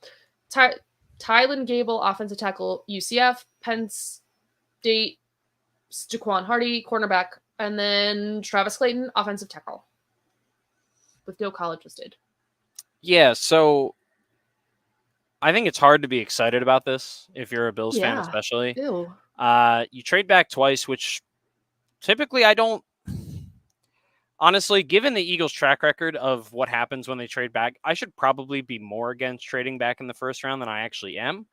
Speaker 2: Tylan Gable, offensive tackle UCF. Penn State Jaquan Hardy, cornerback. And then Travis Clayton, offensive tackle. With no college listed.
Speaker 3: Yeah, so I think it's hard to be excited about this if you're a Bills fan, especially.
Speaker 2: Ew.
Speaker 3: You trade back twice, which typically I don't Honestly, given the Eagles' track record of what happens when they trade back, I should probably be more against trading back in the first round than I actually am.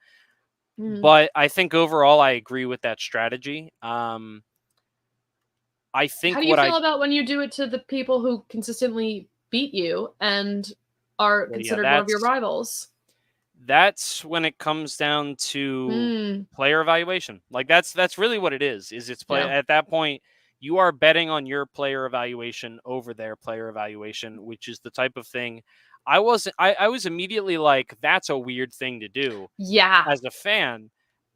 Speaker 3: But I think overall, I agree with that strategy. I think
Speaker 2: How do you feel about when you do it to the people who consistently beat you and are considered one of your rivals?
Speaker 3: That's when it comes down to player evaluation. Like that's really what it is. It's play at that point. You are betting on your player evaluation over their player evaluation, which is the type of thing I was immediately like, that's a weird thing to do as a fan.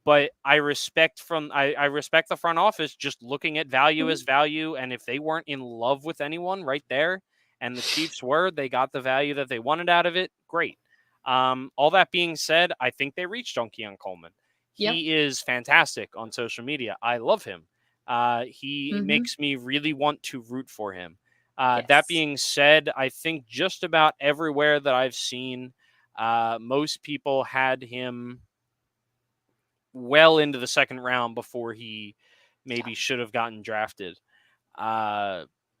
Speaker 3: But I respect I respect the front office just looking at value as value. And if they weren't in love with anyone right there, and the Chiefs were, they got the value that they wanted out of it, great. All that being said, I think they reached on Keon Coleman. He is fantastic on social media. I love him. He makes me really want to root for him. That being said, I think just about everywhere that I've seen, most people had him well into the second round before he maybe should have gotten drafted.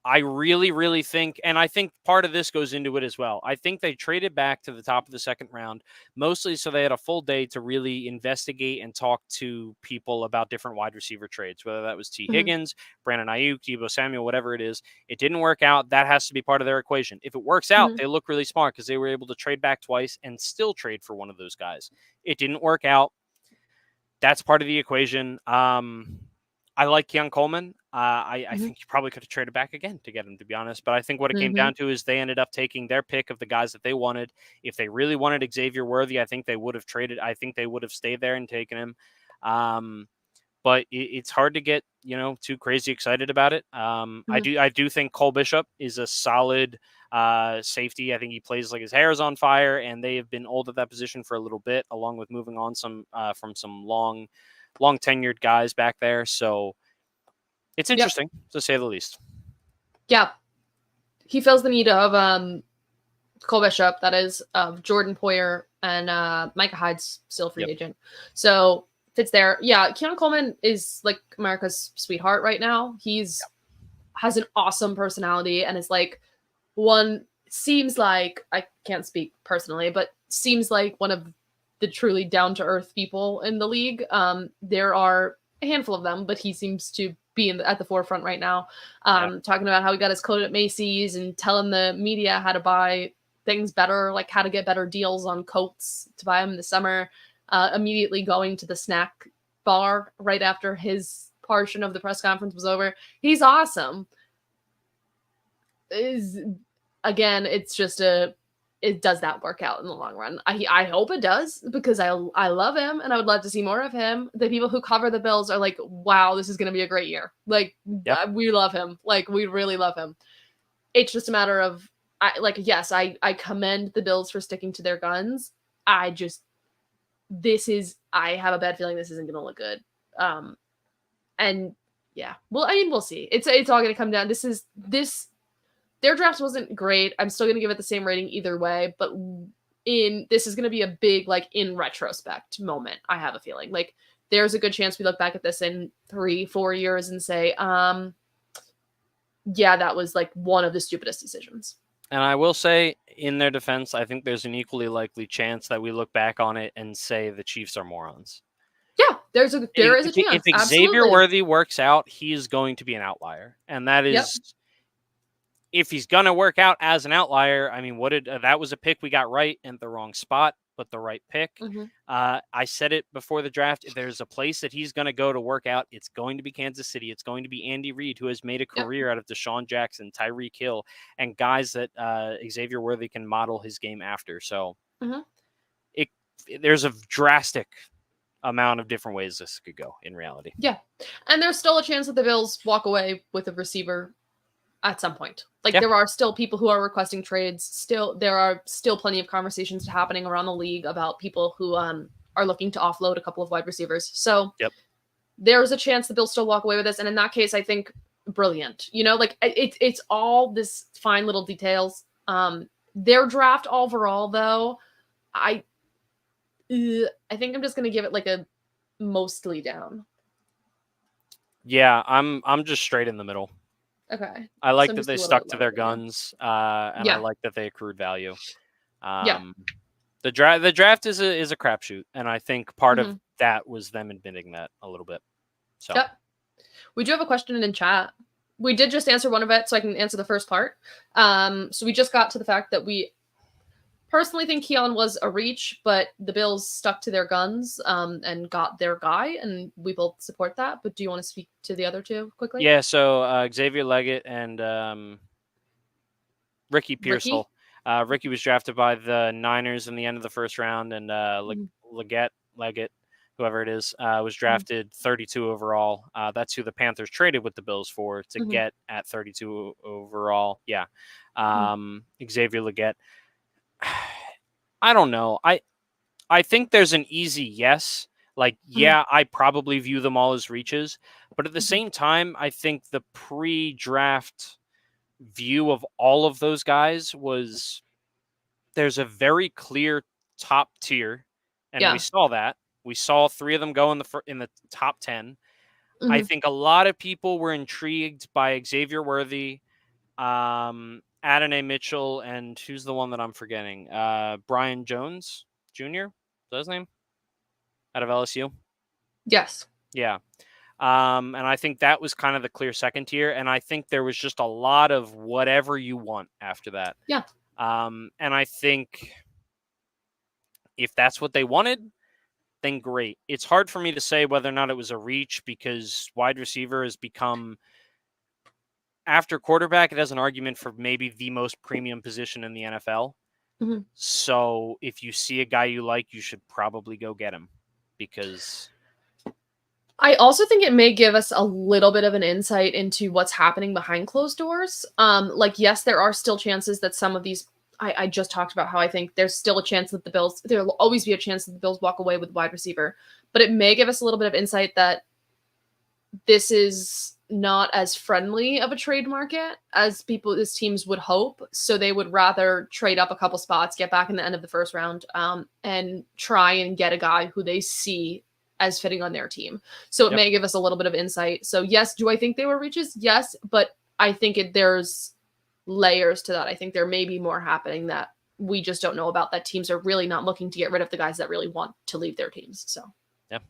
Speaker 3: I really, really think, and I think part of this goes into it as well. I think they traded back to the top of the second round, mostly so they had a full day to really investigate and talk to people about different wide receiver trades, whether that was T. Higgins, Brandon Ayuk, Deebo Samuel, whatever it is. It didn't work out. That has to be part of their equation. If it works out, they look really smart because they were able to trade back twice and still trade for one of those guys. It didn't work out. That's part of the equation. I like Keon Coleman. I think you probably could have traded back again to get him, to be honest. But I think what it came down to is they ended up taking their pick of the guys that they wanted. If they really wanted Xavier Worthy, I think they would have traded. I think they would have stayed there and taken him. But it's hard to get, too crazy excited about it. I do think Cole Bishop is a solid safety. I think he plays like his hair is on fire, and they have been old at that position for a little bit, along with moving on from some long tenured guys back there. So it's interesting to say the least.
Speaker 2: Yeah. He feels the need of Cole Bishop, that is, Jordan Poyer, and Micah Hyde's still free agent. So fits there. Yeah, Keon Coleman is like America's sweetheart right now. He's has an awesome personality and is like seems like, I can't speak personally, but seems like one of the truly down-to-earth people in the league. There are a handful of them, but he seems to be at the forefront right now. Talking about how he got his coat at Macy's and telling the media how to buy things better, like how to get better deals on coats to buy them in the summer. Immediately going to the snack bar right after his portion of the press conference was over. He's awesome. Again, it's just does that work out in the long run? I hope it does, because I love him and I would love to see more of him. The people who cover the Bills are like, wow, this is going to be a great year. Like, we love him. Like, we really love him. It's just a matter of, I commend the Bills for sticking to their guns. I have a bad feeling this isn't going to look good. And yeah, well, I mean, we'll see. It's all going to come down. Their draft wasn't great. I'm still going to give it the same rating either way, but this is going to be a big, like, in retrospect moment. I have a feeling like there's a good chance we look back at this in 3-4 years and say, yeah, that was like one of the stupidest decisions.
Speaker 3: And I will say, in their defense, I think there's an equally likely chance that we look back on it and say the Chiefs are morons.
Speaker 2: Yeah, there is a chance.
Speaker 3: If Xavier Worthy works out, he is going to be an outlier. And that is, if he's going to work out as an outlier, I mean, that was a pick we got right in the wrong spot, but the right pick. I said it before the draft. If there's a place that he's going to go to work out, it's going to be Kansas City. It's going to be Andy Reid, who has made a career out of Deshaun Jackson, Tyreek Hill, and guys that Xavier Worthy can model his game after. So there's a drastic amount of different ways this could go in reality.
Speaker 2: Yeah. And there's still a chance that the Bills walk away with a receiver at some point. Like, there are still people who are requesting trades. There are still plenty of conversations happening around the league about people who are looking to offload a couple of wide receivers. So there's a chance the Bills still walk away with this. And in that case, I think brilliant. Like, it's all this fine little details. Their draft overall, though, I think I'm just going to give it like a mostly down.
Speaker 3: Yeah, I'm just straight in the middle.
Speaker 2: Okay.
Speaker 3: I like
Speaker 2: So
Speaker 3: that
Speaker 2: just
Speaker 3: they
Speaker 2: a little
Speaker 3: stuck
Speaker 2: bit
Speaker 3: to
Speaker 2: lower
Speaker 3: their
Speaker 2: than you.
Speaker 3: guns, and I
Speaker 2: Yeah.
Speaker 3: like that they accrued value.
Speaker 2: Yeah.
Speaker 3: The draft is a crapshoot, and I think part
Speaker 2: Mhm.
Speaker 3: of that was them admitting that a little bit. So
Speaker 2: Yep. We do have a question in chat. We did just answer one of it, so I can answer the first part. So we just got to the fact that we personally think Keon was a reach, but the Bills stuck to their guns and got their guy, and we both support that. But do you want to speak to the other two quickly?
Speaker 3: yeah, so Xavier Leggett and Ricky Pearsall.
Speaker 2: Ricky?
Speaker 3: Ricky was drafted by the Niners in the end of the first round, and
Speaker 2: Mhm.
Speaker 3: Leggett, whoever it is, was
Speaker 2: Mhm.
Speaker 3: drafted 32 overall. That's who the Panthers traded with the Bills for to
Speaker 2: Mhm.
Speaker 3: get at 32 overall. Yeah,
Speaker 2: Mhm.
Speaker 3: Xavier Leggett. I don't know. I think there's an easy yes. Like, yeah, I probably view them all as reaches, but at the
Speaker 2: Mhm.
Speaker 3: same time, I think the pre-draft view of all of those guys was there's a very clear top tier, and we
Speaker 2: Yeah.
Speaker 3: saw that. We saw 3 of them go in the top 10. I
Speaker 2: Mhm.
Speaker 3: think a lot of people were intrigued by Xavier Worthy, Adonai Mitchell, and who's the one that I'm forgetting? Brian Jones Jr. Is that his name? Out of LSU.
Speaker 2: Yes.
Speaker 3: Yeah. And I think that was kind of the clear second tier. And I think there was just a lot of whatever you want after that.
Speaker 2: Yeah.
Speaker 3: And I think if that's what they wanted, then great. It's hard for me to say whether or not it was a reach because wide receiver has become, after quarterback, it has an argument for maybe the most premium position in the NFL.
Speaker 2: Mhm.
Speaker 3: So if you see a guy you like, you should probably go get him because
Speaker 2: I also think it may give us a little bit of an insight into what's happening behind closed doors. Like, yes, there are still chances that some of these. I just talked about how I think there's still a chance that the Bills. There'll always be a chance that the Bills walk away with wide receiver, but it may give us a little bit of insight that this is not as friendly of a trade market as teams would hope. So they would rather trade up a couple spots, get back in the end of the first round, and try and get a guy who they see as fitting on their team. So it
Speaker 3: Yep.
Speaker 2: may give us a little bit of insight. So yes, do I think they were reaches? Yes, but I think there's layers to that. I think there may be more happening that we just don't know about, that teams are really not looking to get rid of the guys that really want to leave their teams. So
Speaker 3: it's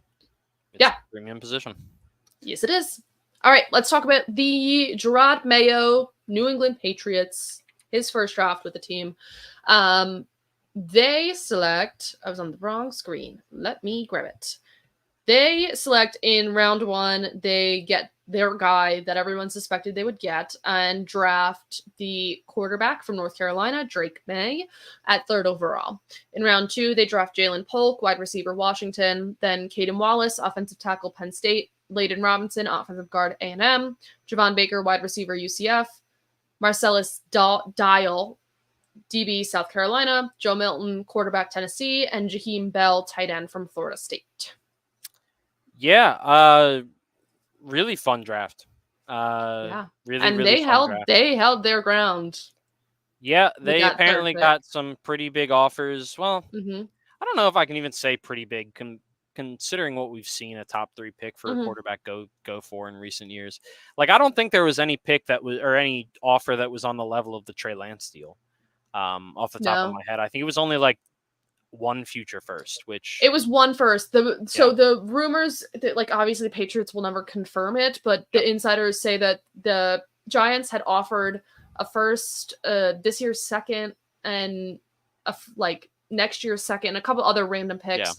Speaker 2: yeah.
Speaker 3: a premium position.
Speaker 2: Yes, it is. All right, let's talk about the Gerard Mayo New England Patriots, his first draft with the team. They select, I was on the wrong screen. Let me grab it. They select in round 1, they get their guy that everyone suspected they would get and draft the quarterback from North Carolina, Drake May, at 3rd overall. In round 2, they draft Jalen Polk, wide receiver, Washington, then Caden Wallace, offensive tackle, Penn State, Layden Robinson, offensive guard, A&M, Javon Baker, wide receiver, UCF, Marcellus Dial, DB, South Carolina, Joe Milton, quarterback, Tennessee, and Jaheim Bell, tight end from Florida State.
Speaker 3: Yeah, really fun draft.
Speaker 2: Yeah.
Speaker 3: Really,
Speaker 2: And
Speaker 3: really fun draft.
Speaker 2: they held their ground.
Speaker 3: Yeah,
Speaker 2: with
Speaker 3: they
Speaker 2: that third
Speaker 3: apparently
Speaker 2: pick.
Speaker 3: got some pretty big offers. Well,
Speaker 2: Mm-hmm.
Speaker 3: I don't know if I can even say pretty big, considering what we've seen a top 3 pick for a
Speaker 2: Mm-hmm.
Speaker 3: quarterback go for in recent years. Like, I don't think there was any pick that was, or any offer that was on the level of the Trey Lance deal. Off the top of
Speaker 2: No.
Speaker 3: my head, I think it was only like one future first, which
Speaker 2: It was one first. The rumors that, like, obviously the Patriots will never confirm it, but the insiders say that the Giants had offered a first, this year's second, and like next year's second, a couple other random picks.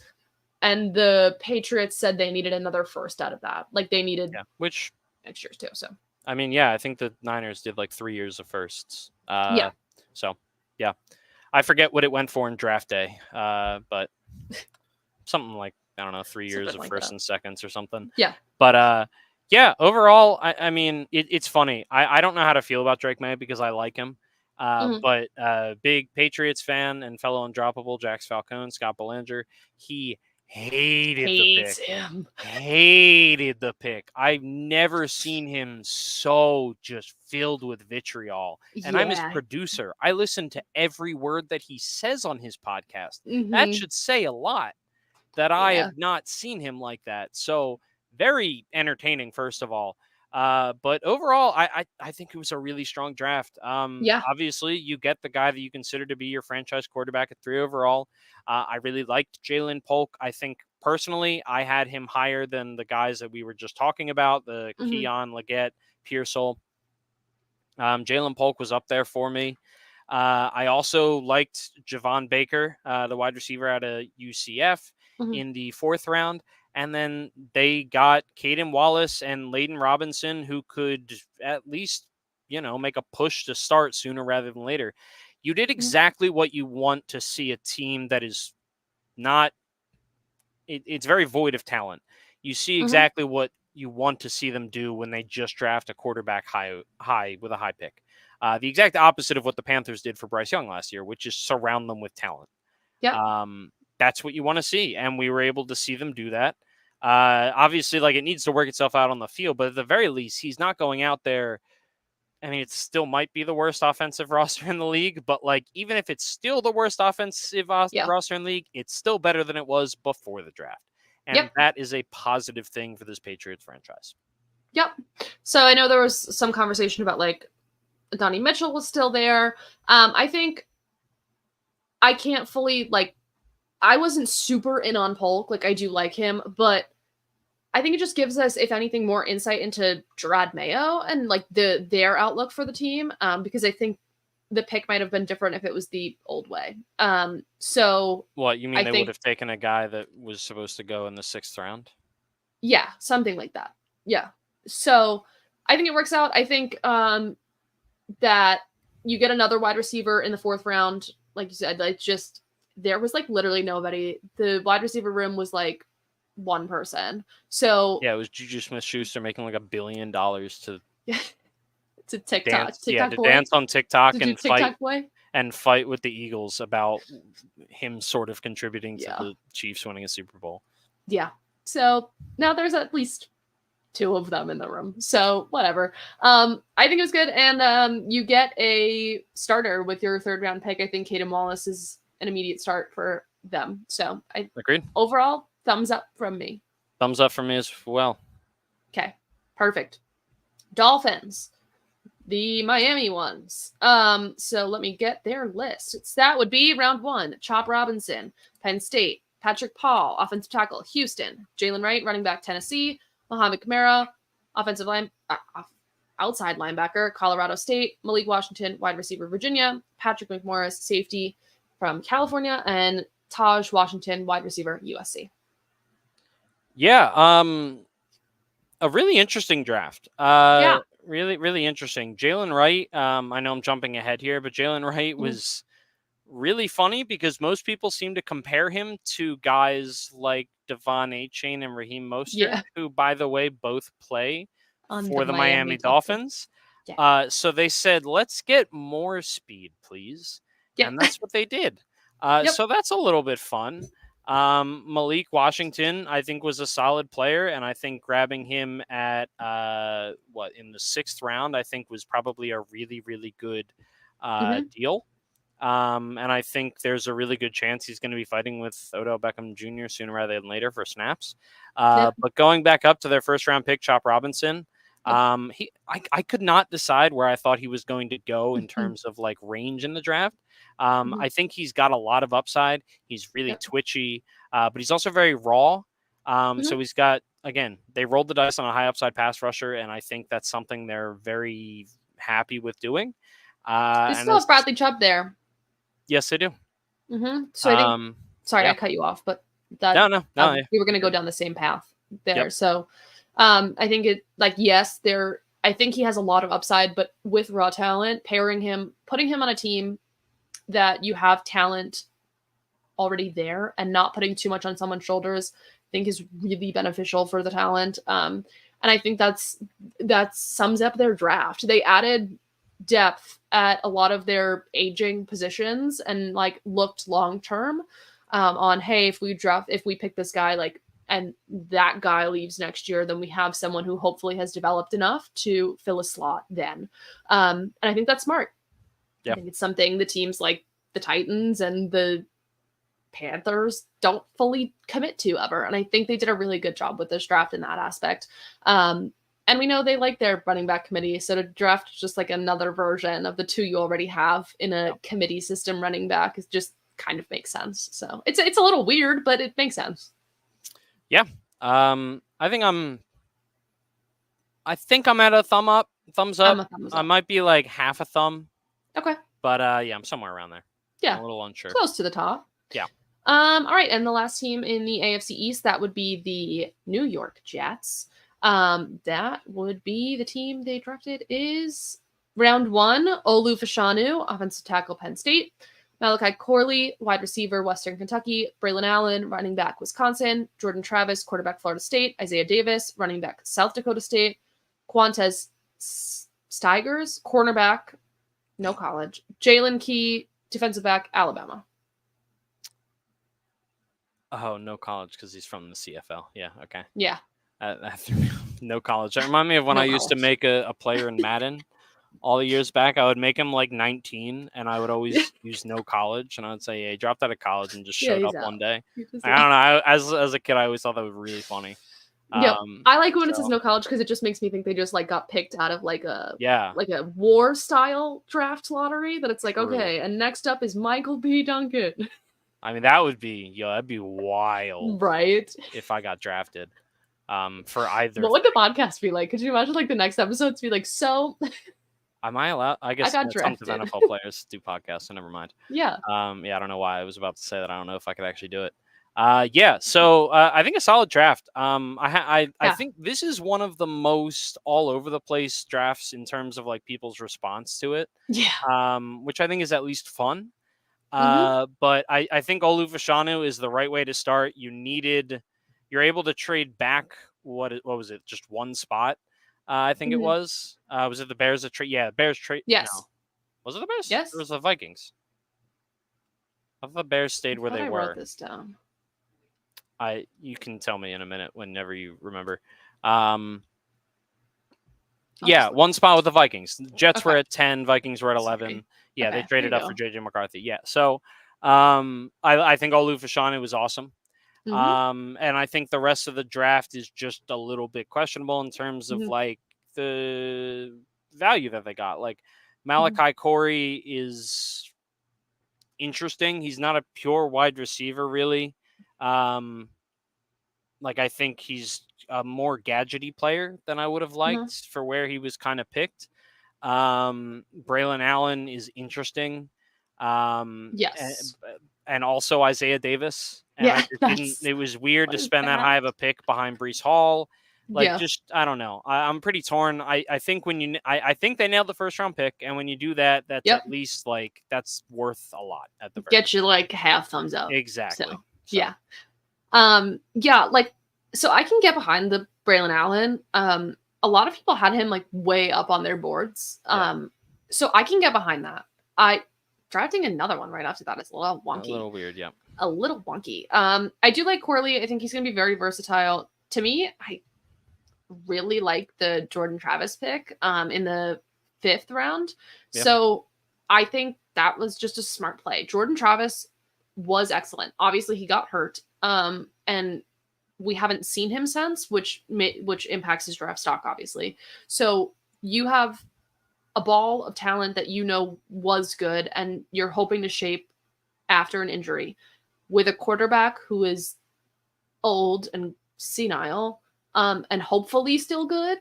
Speaker 2: And the Patriots said they needed another first out of that. Like, they needed
Speaker 3: which
Speaker 2: next year's too. So
Speaker 3: I mean, yeah, I think the Niners did like 3 years of firsts.
Speaker 2: yeah.
Speaker 3: So yeah, I forget what it went for in draft day, but something like, I don't know, 3 years
Speaker 2: Something
Speaker 3: of
Speaker 2: like
Speaker 3: firsts
Speaker 2: that.
Speaker 3: and seconds or something.
Speaker 2: Yeah.
Speaker 3: But yeah, overall, I mean, it's funny. I don't know how to feel about Drake May because I like him. But big Patriots fan and fellow Undroppable, Jax Falcone, Scott Belanger, he hated the pick.
Speaker 2: him.
Speaker 3: Hated the pick. I've never seen him so just filled with vitriol. And I'm his producer. I listen to every word that he says on his podcast. That should say a lot, that I have not seen him like that. So very entertaining, first of all. But overall, I think it was a really strong draft.
Speaker 2: Yeah.
Speaker 3: Obviously, you get the guy that you consider to be your franchise quarterback at 3 overall. I really liked Jalen Polk. I think personally, I had him higher than the guys that we were just talking about, the
Speaker 2: Mm-hmm.
Speaker 3: Keon, Leggett, Pearsall. Jalen Polk was up there for me. I also liked Javon Baker, the wide receiver out of UCF,
Speaker 2: Mm-hmm.
Speaker 3: in the 4th round. And then they got Caden Wallace and Layden Robinson, who could at least, make a push to start sooner rather than later. You did exactly what you want to see a team that is not, it's very void of talent. You see exactly what you want to see them do when they just draft a quarterback high with a high pick. The exact opposite of what the Panthers did for Bryce Young last year, which is surround them with talent.
Speaker 2: Yeah.
Speaker 3: That's what you want to see, and we were able to see them do that. Obviously, it needs to work itself out on the field, but at the very least, he's not going out there. I mean, it still might be the worst offensive roster in the league, but even if it's still the worst offensive roster in the league, it's still better than it was before the draft. And that is a positive thing for this Patriots franchise.
Speaker 2: Yep. So I know there was some conversation about Donnie Mitchell was still there. I think I can't fully I wasn't super in on Polk. I do like him, but I think it just gives us, if anything, more insight into Gerard Mayo and their outlook for the team. Because I think the pick might have been different if it was the old way. So
Speaker 3: what you mean? They would have taken a guy that was supposed to go in the 6th round?
Speaker 2: Yeah, something like that. Yeah. So I think it works out. I think that you get another wide receiver in the 4th round, like you said. There was literally nobody. The wide receiver room was one person. So
Speaker 3: yeah, it was Juju Smith-Schuster making $1 billion to
Speaker 2: TikTok.
Speaker 3: Dance, to dance on TikTok and
Speaker 2: TikTok boy?
Speaker 3: fight with the Eagles about him sort of contributing to the Chiefs winning a Super Bowl.
Speaker 2: Yeah. So now there's at least 2 of them in the room. So whatever. I think it was good. And you get a starter with your 3rd round pick. I think Caden Wallace is an immediate start for them. So I
Speaker 3: agreed.
Speaker 2: Overall, thumbs up from me.
Speaker 3: Thumbs up from me as well.
Speaker 2: Okay. Perfect. Dolphins. The Miami ones. So let me get their list. That would be round 1. Chop Robinson, Penn State. Patrick Paul, offensive tackle, Houston. Jalen Wright, running back, Tennessee. Mohamed Kamara, offensive outside linebacker, Colorado State. Malik Washington, wide receiver, Virginia. Patrick McMorris, safety from California. And Taj Washington, wide receiver, USC.
Speaker 3: Yeah, a really interesting draft. Really, really interesting. Jalen Wright, I know I'm jumping ahead here, but Jalen Wright was really funny because most people seem to compare him to guys like Devon Achane and Raheem Mostert, who, by the way, both play for the Miami Dolphins. Yeah. So they said, let's get more speed, please. Yeah. And that's what they did. So that's a little bit fun. Malik Washington, I think, was a solid player, and I think grabbing him at in the 6th round, I think was probably a really, really good deal. And I think there's a really good chance he's going to be fighting with Odell Beckham Jr. sooner rather than later for snaps. But going back up to their 1st round pick, Chop Robinson, I could not decide where I thought he was going to go in terms of range in the draft. I think he's got a lot of upside. He's really twitchy, but he's also very raw. So he's got, again, they rolled the dice on a high upside pass rusher, and I think that's something they're very happy with doing.
Speaker 2: They still have Bradley Chubb there.
Speaker 3: Yes, they do.
Speaker 2: So I think, sorry, I cut you off, but
Speaker 3: no.
Speaker 2: We were going to go down the same path there. Yep. So I think I think he has a lot of upside, but with raw talent, putting him on a team that you have talent already there and not putting too much on someone's shoulders, I think is really beneficial for the talent. And I think that sums up their draft. They added depth at a lot of their aging positions and looked long term on, hey, if we pick this guy and that guy leaves next year, then we have someone who hopefully has developed enough to fill a slot then. And I think that's smart. Yep. I think it's something the teams like the Titans and the Panthers don't fully commit to ever. And I think they did a really good job with this draft in that aspect. And we know they like their running back committee, so to draft just like another version of the two you already have in a committee system running back is just kind of makes sense. So it's a little weird, but it makes sense.
Speaker 3: Yeah. I think I'm at a thumbs up.
Speaker 2: I'm a thumbs
Speaker 3: I
Speaker 2: up.
Speaker 3: might be like half a thumb,
Speaker 2: Okay.
Speaker 3: but yeah, I'm somewhere around there.
Speaker 2: Yeah.
Speaker 3: I'm a little unsure.
Speaker 2: Close to the top.
Speaker 3: Yeah.
Speaker 2: All right, and the last team in the AFC East, that would be the New York Jets. That would be the team they drafted is round 1, Olu Fashanu, offensive tackle, Penn State. Malachi Corley, wide receiver, Western Kentucky. Braylon Allen, running back, Wisconsin. Jordan Travis, quarterback, Florida State. Isaiah Davis, running back, South Dakota State. Quantez Stigers, cornerback, no college. Jalen Key, defensive back, Alabama.
Speaker 3: Oh, no college because he's from the CFL. Yeah, okay.
Speaker 2: Yeah.
Speaker 3: No college. That reminded me of when I used to make a player in Madden all the years back. I would make him like 19, and I would always use no college, and I would say, "Hey, dropped out of college and just showed up one day." I don't know. As a kid, I always thought that was really funny.
Speaker 2: Yeah, I like when it says no college because it just makes me think they just like got picked out of like a war style draft lottery. That it's like okay, and next up is Michael B. Duncan.
Speaker 3: I mean, that'd be wild,
Speaker 2: right?
Speaker 3: If I got drafted, for either.
Speaker 2: What would the podcast be like? Could you imagine like the next episodes be like so?
Speaker 3: Am I allowed? I guess
Speaker 2: I got
Speaker 3: some NFL players do podcasts, so never mind.
Speaker 2: Yeah.
Speaker 3: Yeah, I don't know why I was about to say that. I don't know if I could actually do it. Yeah. So I think a solid draft. I think this is one of the most all over the place drafts in terms of like people's response to it.
Speaker 2: Yeah.
Speaker 3: Which I think is at least fun. But I think Olu Fashanu is the right way to start. You're able to trade back. What was it? Just one spot. I think it was. Was it the Bears that trade? Yeah, Bears trade.
Speaker 2: Yes.
Speaker 3: No. Was it the Bears?
Speaker 2: Yes.
Speaker 3: Or was it the Vikings? I thought the Bears stayed where they were.
Speaker 2: I wrote this down.
Speaker 3: You can tell me in a minute whenever you remember. Yeah, one spot with the Vikings. The Jets were at 10, Vikings were at 11. Sorry. Yeah, they traded up for JJ McCarthy. Yeah, so I think Olu Fashanu was awesome. And I think the rest of the draft is just a little bit questionable in terms of like the value that they got. Like Malachi Corey is interesting. He's not a pure wide receiver, really. Like I think he's a more gadgety player than I would have liked for where he was kind of picked. Braylon Allen is interesting.
Speaker 2: Yes.
Speaker 3: And also Isaiah Davis. And it was weird to spend that high of a pick behind Breece Hall. Like, just, I don't know. I'm pretty torn. I think I think they nailed the first round pick. And when you do that, that's at least like, that's worth a lot at the very
Speaker 2: Get you like half thumbs up.
Speaker 3: Exactly.
Speaker 2: So. Yeah. Like, so I can get behind the Braylon Allen. A lot of people had him like way up on their boards. So I can get behind that. Drafting another one right after that is a little wonky.
Speaker 3: A little weird, yeah.
Speaker 2: A little wonky. I do like Corley. I think he's going to be very versatile. To me, I really like the Jordan Travis pick in the 5th round. Yep. So I think that was just a smart play. Jordan Travis was excellent. Obviously, he got hurt. And we haven't seen him since, which impacts his draft stock, obviously. So you have a ball of talent that you know was good, and you're hoping to shape after an injury with a quarterback who is old and senile, and hopefully still good.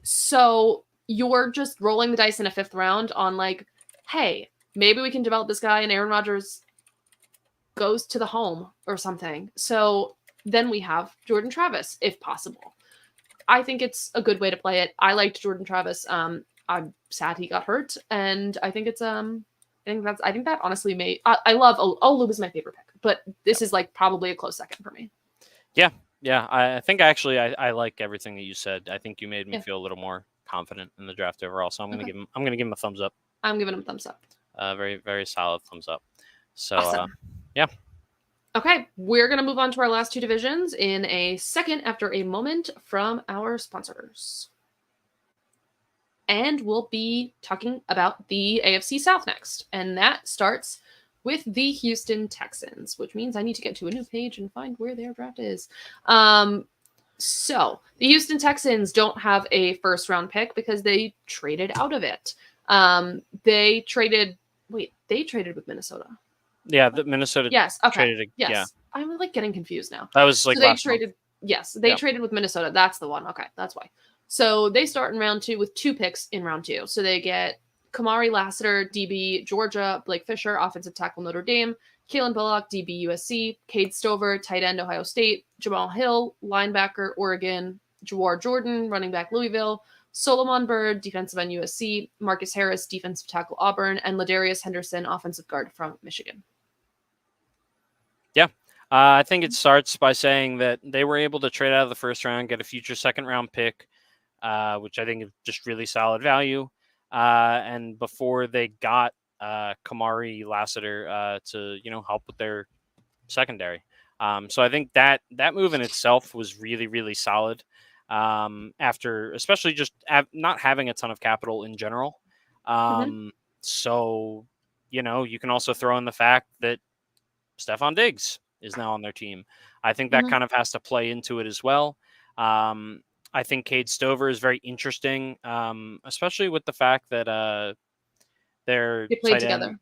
Speaker 2: So you're just rolling the dice in a 5th round on like, hey, maybe we can develop this guy and Aaron Rodgers goes to the home or something. So then we have Jordan Travis, if possible. I think it's a good way to play it. I liked Jordan Travis. I'm sad he got hurt, and I think it's I think that honestly I love Olu was my favorite pick, but this is like probably a close second for me.
Speaker 3: Yeah. I think actually I like everything that you said. I think you made me feel a little more confident in the draft overall. So I'm gonna give him a thumbs up.
Speaker 2: I'm giving him a thumbs up.
Speaker 3: Very, very solid thumbs up. So
Speaker 2: awesome.
Speaker 3: Yeah.
Speaker 2: Okay, we're going to move on to our last 2 divisions in a second after a moment from our sponsors. And we'll be talking about the AFC South next. And that starts with the Houston Texans, which means I need to get to a new page and find where their draft is. So the Houston Texans don't have a first round pick because they traded out of it. They traded with Minnesota.
Speaker 3: Yeah, the Minnesota
Speaker 2: Yes. Okay.
Speaker 3: traded.
Speaker 2: Yes.
Speaker 3: Yeah,
Speaker 2: I'm like getting confused now.
Speaker 3: that was like
Speaker 2: So they
Speaker 3: last month.
Speaker 2: traded. Yes, they
Speaker 3: Yeah.
Speaker 2: traded with Minnesota. That's the one. Okay, that's why. So they start in round 2 with 2 picks in round 2. So they get Kamari Lassiter, DB Georgia, Blake Fisher, offensive tackle Notre Dame, Kalen Bullock, DB USC, Cade Stover, tight end Ohio State, Jamal Hill, linebacker Oregon, Jawar Jordan, running back Louisville, Solomon Byrd, defensive end USC, Marcus Harris, defensive tackle Auburn, and Ladarius Henderson, offensive guard from Michigan.
Speaker 3: Yeah. I think it starts by saying that they were able to trade out of the first round, get a future second round pick, which I think is just really solid value. And before they got Kamari Lassiter to help with their secondary. So I think that move in itself was really, really solid. After especially just not having a ton of capital in general. So you can also throw in the fact that Stephon Diggs is now on their team. I think that kind of has to play into it as well. I think Cade Stover is very interesting, especially with the fact that they're
Speaker 2: They played together.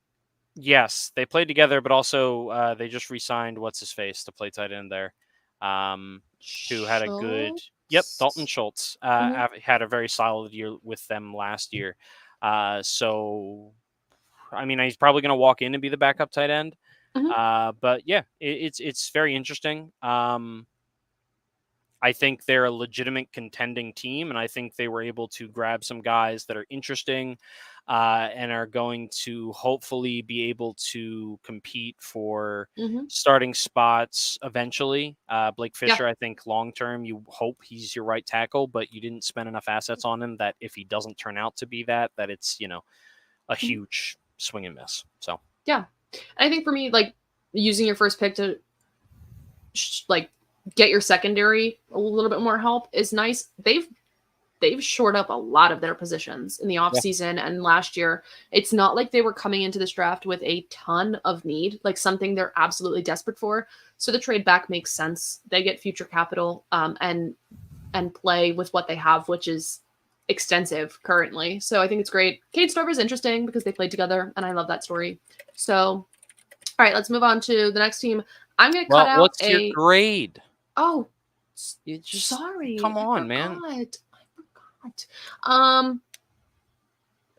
Speaker 3: Yes, they played together, but also they just re-signed what's-his-face to play tight end there, who had a good... Yep, Dalton Schultz had a very solid year with them last year. So, I mean, he's probably going to walk in and be the backup tight end. But yeah, it's very interesting. I think they're a legitimate contending team, and I think they were able to grab some guys that are interesting and are going to hopefully be able to compete for starting spots eventually. Blake Fisher, I think long-term, you hope he's your right tackle, but you didn't spend enough assets on him that if he doesn't turn out to be that it's, a huge swing and miss. So,
Speaker 2: yeah. I think for me, like, using your first pick to get your secondary a little bit more help is nice. They've shored up a lot of their positions in the offseason and last year. It's not like they were coming into this draft with a ton of need, like something they're absolutely desperate for. So the trade back makes sense. They get future capital and play with what they have, which is extensive currently. So I think it's great. Cade Stover is interesting because they played together and I love that story. So, all right, let's move on to the next team. I'm going to cut out
Speaker 3: what's your grade?
Speaker 2: Oh,
Speaker 3: you just
Speaker 2: sorry.
Speaker 3: Come on, man.
Speaker 2: I forgot.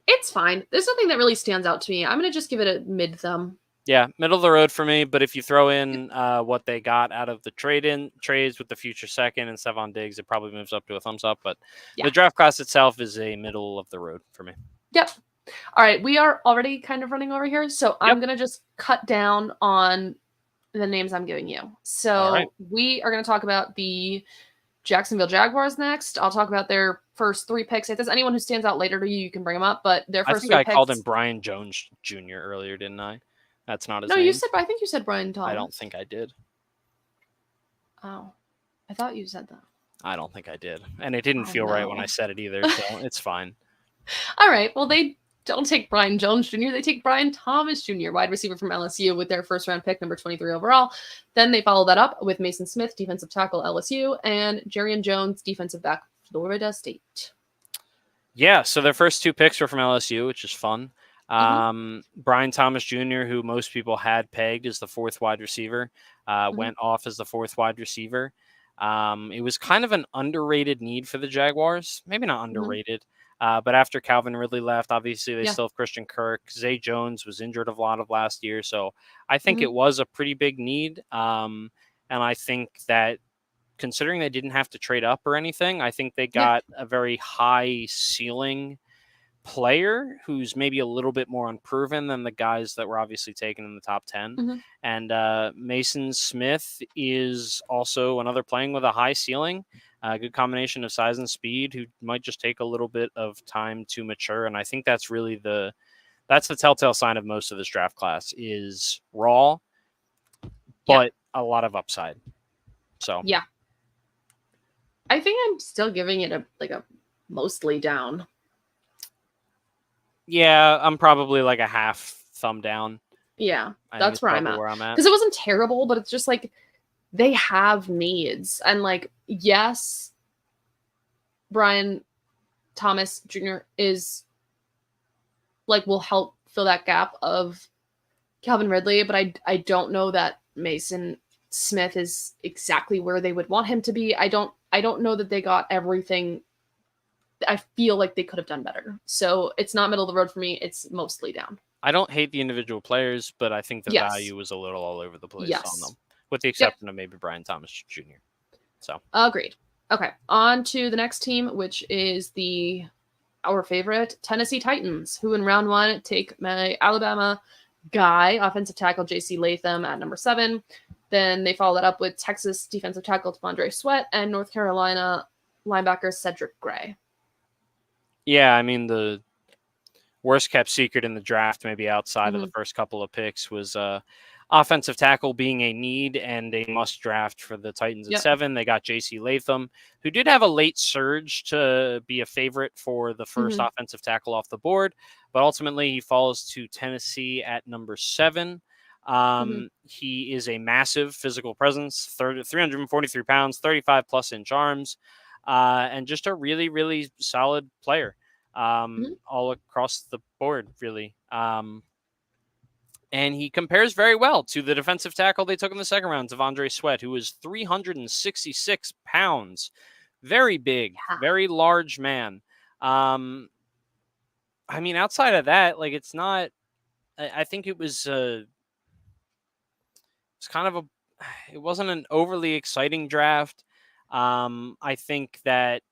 Speaker 2: It's fine. There's nothing that really stands out to me. I'm going to just give it a mid thumb.
Speaker 3: Yeah, middle of the road for me. But if you throw in what they got out of the trades with the future second and Stephon Diggs, it probably moves up to a thumbs up. But the draft class itself is a middle of the road for me.
Speaker 2: Yep. All right. We are already kind of running over here. So I'm going to just cut down on the names I'm giving you. So we are going to talk about the Jacksonville Jaguars next. I'll talk about their first 3 picks. If there's anyone who stands out later to you, you can bring them up. But their first 3 picks...
Speaker 3: I called him Brian Jones Jr. earlier, didn't I? That's not his name.
Speaker 2: No, I think you said Brian Thomas.
Speaker 3: I don't think I did.
Speaker 2: Oh, I thought you said that.
Speaker 3: I don't think I did. And it didn't feel right when I said it either, so it's fine.
Speaker 2: All right. Well, they don't take Brian Jones Jr. They take Brian Thomas Jr., wide receiver from LSU, with their first round pick, number 23 overall. Then they follow that up with Mason Smith, defensive tackle, LSU, and Jarian Jones, defensive back, Florida State.
Speaker 3: Yeah, so their first 2 picks were from LSU, which is fun. Brian Thomas Jr., who most people had pegged as the 4th wide receiver, went off as the 4th wide receiver. It was kind of an underrated need for the Jaguars. Maybe not underrated. But after Calvin Ridley left, obviously they still have Christian Kirk. Zay Jones was injured a lot of last year. So I think it was a pretty big need. And I think that considering they didn't have to trade up or anything, I think they got a very high ceiling player who's maybe a little bit more unproven than the guys that were obviously taken in the top 10. And Mason Smith is also another playing with a high ceiling. A good combination of size and speed who might just take a little bit of time to mature. And I think that's really that's the telltale sign of most of this draft class is raw, but a lot of upside. So,
Speaker 2: yeah, I think I'm still giving it a mostly down.
Speaker 3: Yeah, I'm probably like a half thumb down.
Speaker 2: Yeah, that's where I'm at.
Speaker 3: Because
Speaker 2: it wasn't terrible, but it's just like they have needs. And like, yes, Brian Thomas Jr. is like, will help fill that gap of Calvin Ridley, but I don't know that Mason Smith is exactly where they would want him to be. I don't know that they got everything. I feel like they could have done better. So it's not middle of the road for me. It's mostly down.
Speaker 3: I don't hate the individual players, but I think the
Speaker 2: Yes.
Speaker 3: value was a little all over the place
Speaker 2: Yes.
Speaker 3: on them, with the exception of maybe Brian Thomas Jr. So
Speaker 2: agreed. Okay, on to the next team, which is our favorite Tennessee Titans, who in round 1 take my Alabama guy, offensive tackle J.C. Latham at number 7. Then they follow that up with Texas defensive tackle T'Vondre Sweat and North Carolina linebacker Cedric Gray.
Speaker 3: Yeah, I mean, the worst kept secret in the draft, maybe outside of the first couple of picks, was offensive tackle being a need and a must draft for the Titans at 7. They got J.C. Latham, who did have a late surge to be a favorite for the first offensive tackle off the board, but ultimately he falls to Tennessee at number 7. He is a massive physical presence, 343 pounds, 35 plus inch arms, and just a really, really solid player all across the board, really. And he compares very well to the defensive tackle they took in the second round, T'Vondre Sweat, who is 366 pounds. Very big, very large man. I mean, outside of that, like, it's not, I think it was it wasn't an overly exciting draft. I think that,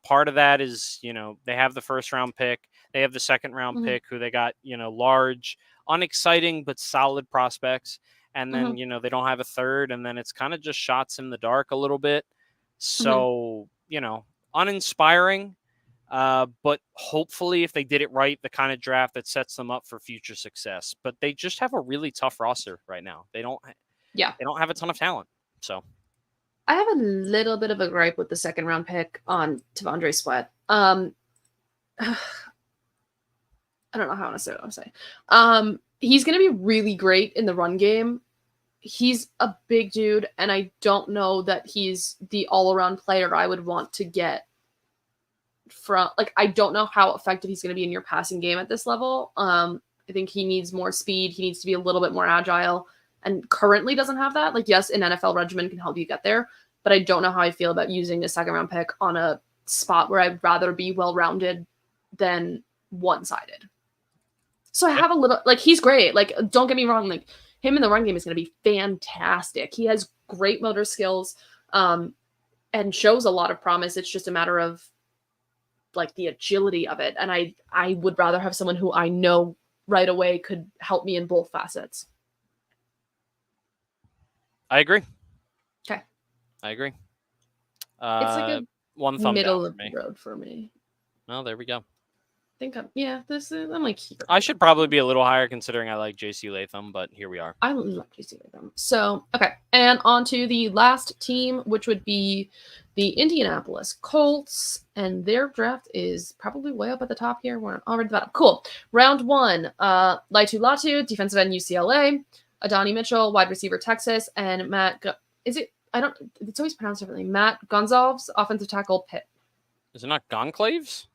Speaker 3: part of that is, they have the first round pick, they have the second round pick who they got, large, unexciting, but solid prospects. And then, they don't have a third, and then it's kind of just shots in the dark a little bit. So, uninspiring. But hopefully if they did it right, the kind of draft that sets them up for future success. But they just have a really tough roster right now. They don't have a ton of talent. So
Speaker 2: I have a little bit of a gripe with the second round pick on T'Vondre Sweat. I don't know how I want to say what I'm saying. He's going to be really great in the run game. He's a big dude, and I don't know that he's the all-around player I would want to get from. Like, I don't know how effective he's going to be in your passing game at this level. I think he needs more speed. He needs to be a little bit more agile, and currently doesn't have that. Like, yes, an NFL regimen can help you get there, but I don't know how I feel about using a second-round pick on a spot where I'd rather be well-rounded than one-sided. So I have a little, like, he's great. Like, don't get me wrong. Like, him in the run game is going to be fantastic. He has great motor skills, and shows a lot of promise. It's just a matter of, like, the agility of it. And I would rather have someone who I know right away could help me in both facets.
Speaker 3: I agree.
Speaker 2: Okay.
Speaker 3: I agree.
Speaker 2: It's like a
Speaker 3: one thumb
Speaker 2: middle
Speaker 3: down
Speaker 2: of the road for me.
Speaker 3: Well, there we go.
Speaker 2: I think I'm like here.
Speaker 3: I should probably be a little higher considering I like J.C. Latham, but here we are.
Speaker 2: I love J.C. Latham. So, okay. And on to the last team, which would be the Indianapolis Colts. And their draft is probably way up at the top here. We're already about cool. Round 1, Laitu Latu, defensive end UCLA, Adonai Mitchell, wide receiver Texas, and it's always pronounced differently. Matt Gonzalez, offensive tackle Pitt.
Speaker 3: Is it not Gonclaves?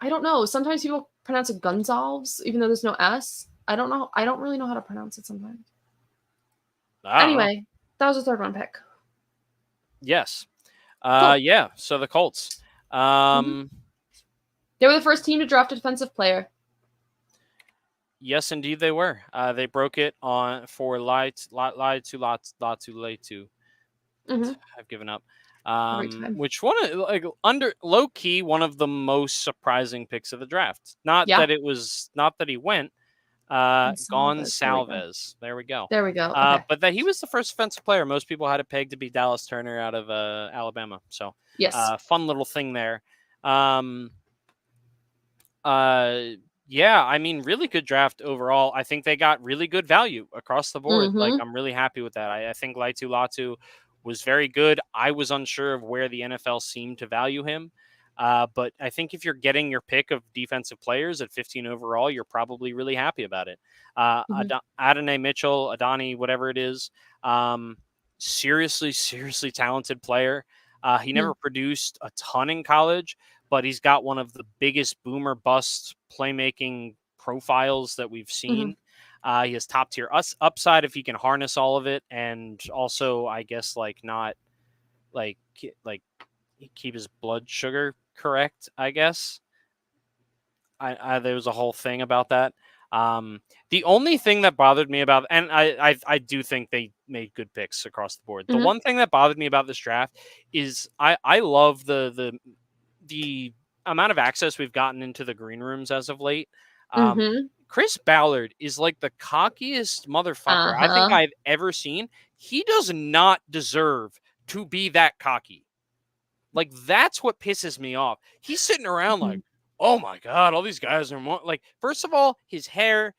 Speaker 2: I don't know. Sometimes people pronounce it Gonzalez, even though there's no S. I don't know. I don't really know how to pronounce it sometimes. Anyway, that was a third round pick.
Speaker 3: Yes.
Speaker 2: Cool.
Speaker 3: Yeah. So the Colts.
Speaker 2: They were the first team to draft a defensive player.
Speaker 3: Yes, indeed they were. They broke it for Laitu. I've given up. Which under low key, one of the most surprising picks of the draft. Not that he went. Gonsalves. There we go.
Speaker 2: Okay.
Speaker 3: But that he was the first defensive player. Most people had it pegged to be Dallas Turner out of Alabama. So
Speaker 2: yes,
Speaker 3: fun little thing there. Yeah, I mean, really good draft overall. I think they got really good value across the board. Like, I'm really happy with that. I think Laitu Latu was very good. I was unsure of where the NFL seemed to value him. But I think if you're getting your pick of defensive players at 15 overall, you're probably really happy about it. Adonai Mitchell, Adani, whatever it is, seriously, seriously talented player. He
Speaker 2: Hmm.
Speaker 3: never produced a ton in college, but he's got one of the biggest boomer bust playmaking profiles that we've seen. He has top tier upside if he can harness all of it, and also I guess not like keep his blood sugar correct. I guess there was a whole thing about that. The only thing that bothered me about, and I do think they made good picks across the board. The
Speaker 2: Mhm.
Speaker 3: one thing that bothered me about this draft is I love the amount of access we've gotten into the green rooms as of late.
Speaker 2: Mhm.
Speaker 3: Chris Ballard is like the cockiest motherfucker I think
Speaker 2: Uh-huh.
Speaker 3: I've ever seen. He does not deserve to be that cocky. Like, that's what pisses me off. He's sitting around like,
Speaker 2: Mhm.
Speaker 3: oh my God, all these guys are more like, first of all, his hair,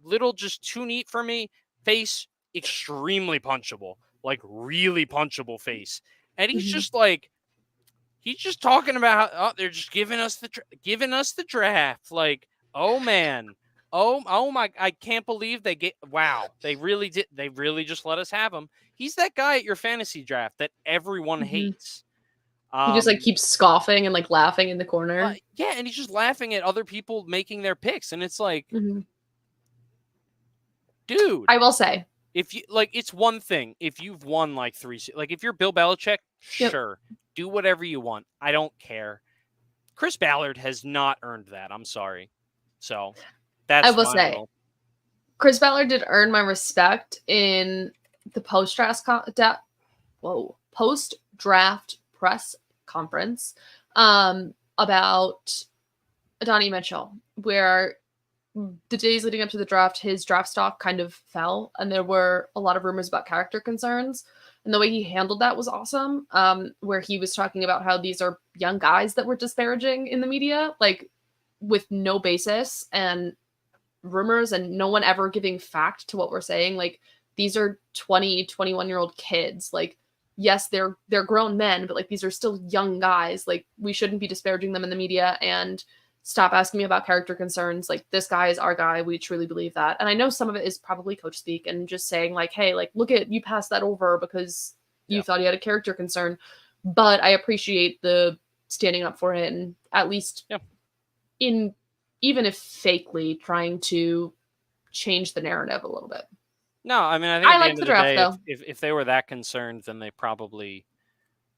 Speaker 3: little just too neat for me. Face, extremely punchable, like really punchable face. And he's
Speaker 2: Mhm.
Speaker 3: just like, he's just talking about, oh, they're just giving us the draft. Like, oh man. Oh my, I can't believe wow, they really did. They really just let us have him. He's that guy at your fantasy draft that everyone
Speaker 2: Mhm.
Speaker 3: hates.
Speaker 2: He just like keeps scoffing and like laughing in the corner.
Speaker 3: Yeah, and he's just laughing at other people making their picks, and it's like,
Speaker 2: Mhm.
Speaker 3: dude,
Speaker 2: I will say.
Speaker 3: if you it's one thing if you've won like if you're Bill Belichick,
Speaker 2: Yep.
Speaker 3: sure, do whatever you want. I don't care. Chris Ballard has not earned that. I'm sorry. So
Speaker 2: I
Speaker 3: that's
Speaker 2: will
Speaker 3: my
Speaker 2: say
Speaker 3: little.
Speaker 2: Chris Ballard did earn my respect in the post draft press conference about Adonai Mitchell, where the days leading up to the draft, his draft stock kind of fell, and there were a lot of rumors about character concerns. And the way he handled that was awesome. Where he was talking about how these are young guys that were disparaging in the media, like with no basis and rumors, and no one ever giving fact to what we're saying. Like these are 20, 21-year-old kids. Like, yes, they're grown men, but like these are still young guys. Like we shouldn't be disparaging them in the media, and stop asking me about character concerns. Like this guy is our guy. We truly believe that. And I know some of it is probably coach speak and just saying like, hey, like look at you passed that over because you thought he had a character concern. But I appreciate the standing up for it and at least in even if fakely trying to change the narrative a little bit.
Speaker 3: No, I mean, I think at
Speaker 2: I
Speaker 3: the
Speaker 2: liked
Speaker 3: end
Speaker 2: the
Speaker 3: of the
Speaker 2: draft
Speaker 3: day,
Speaker 2: though.
Speaker 3: if they were that concerned, then they probably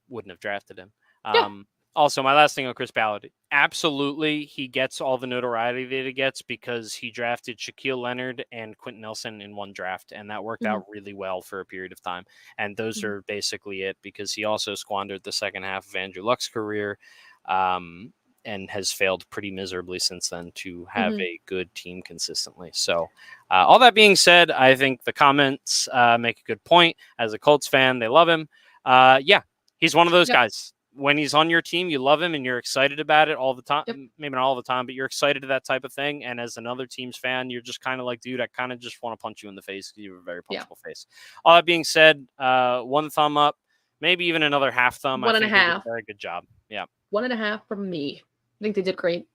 Speaker 3: wouldn't have drafted him.
Speaker 2: Yeah.
Speaker 3: Also, my last thing on Chris Ballard, absolutely, he gets all the notoriety that he gets because he drafted Shaquille Leonard and Quentin Nelson in one draft, and that worked out really well for a period of time. And those are basically it, because he also squandered the second half of Andrew Luck's career, and has failed pretty miserably since then to have a good team consistently. So, all that being said, I think the comments make a good point. As a Colts fan, they love him. Yeah, he's one of those guys. When he's on your team, you love him and you're excited about it all the time.
Speaker 2: Yep.
Speaker 3: Maybe not all the time, but you're excited to that type of thing. And as another team's fan, you're just kind of like, dude, I kind of just want to punch you in the face because you have a very punchable face. All that being said, one thumb up, maybe even another half thumb.
Speaker 2: One
Speaker 3: I
Speaker 2: and a
Speaker 3: think they did
Speaker 2: half.
Speaker 3: a very good job. Yeah.
Speaker 2: 1.5 from me. I think they did great.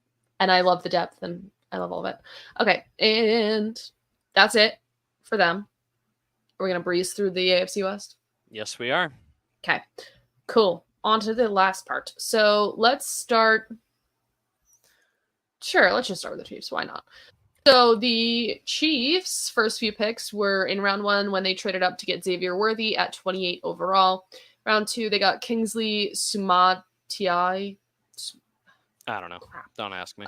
Speaker 2: And I love the depth and I love all of it. Okay. And that's it for them. We're going to breeze through the AFC West.
Speaker 3: Yes, we are.
Speaker 2: Okay. Cool. On to the last part. So let's start. Sure, let's just start with the Chiefs. Why not? So the Chiefs' first few picks were in round 1 when they traded up to get Xavier Worthy at 28 overall. Round 2, they got Kingsley Sumatiai.
Speaker 3: I don't know.
Speaker 2: Crap.
Speaker 3: Don't ask me.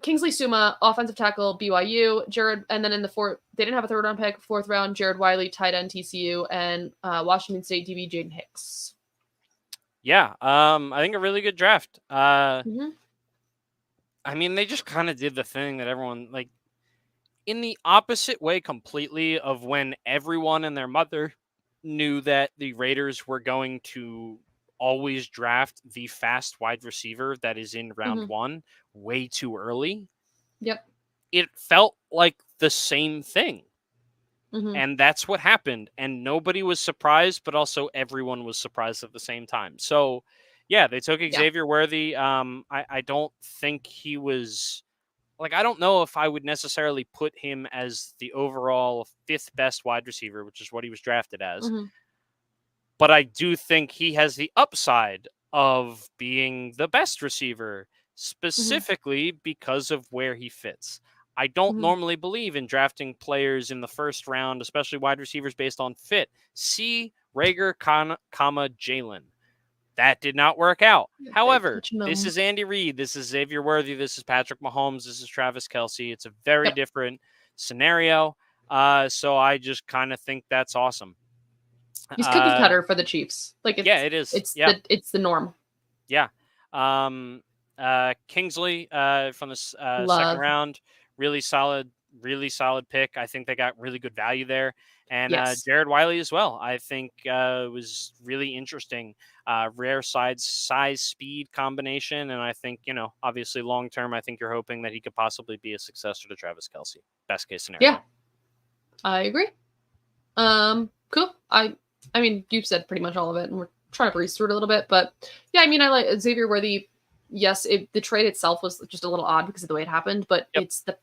Speaker 2: Kingsley Suma, offensive tackle, BYU. Jared, and then in the fourth, they didn't have a third round pick. 4th round, Jared Wiley, tight end, TCU, and Washington State DB Jaden Hicks.
Speaker 3: Yeah, I think a really good draft.
Speaker 2: Mm-hmm.
Speaker 3: I mean, they just kind of did the thing that everyone, like, in the opposite way completely of when everyone and their mother knew that the Raiders were going to always draft the fast wide receiver that is in round 1 way too early.
Speaker 2: Yep.
Speaker 3: It felt like the same thing.
Speaker 2: Mm-hmm.
Speaker 3: And that's what happened. And nobody was surprised, but also everyone was surprised at the same time. So, yeah, they took Xavier Worthy. I don't think he was, like, I don't know if I would necessarily put him as the overall 5th best wide receiver, which is what he was drafted as. but I do think he has the upside of being the best receiver, specifically because of where he fits. I don't normally believe in drafting players in the first round, especially wide receivers, based on fit. See Rager, Jalen. That did not work out. However, this is Andy Reid. This is Xavier Worthy. This is Patrick Mahomes. This is Travis Kelce. It's a very different scenario. So I just kind of think that's awesome.
Speaker 2: He's cookie cutter for the Chiefs. Like,
Speaker 3: it is.
Speaker 2: It's the norm.
Speaker 3: Yeah. Kingsley from the second round, really solid pick. I think they got really good value there. And Jared Wiley as well, I think was really interesting. Rare size speed combination. And I think, obviously long term, I think you're hoping that he could possibly be a successor to Travis Kelce. Best case scenario.
Speaker 2: Yeah, I agree. Cool. I mean, you've said pretty much all of it, and we're trying to breeze through it a little bit. But yeah, I mean, I like Xavier Worthy. Yes, the trade itself was just a little odd because of the way it happened, but it's the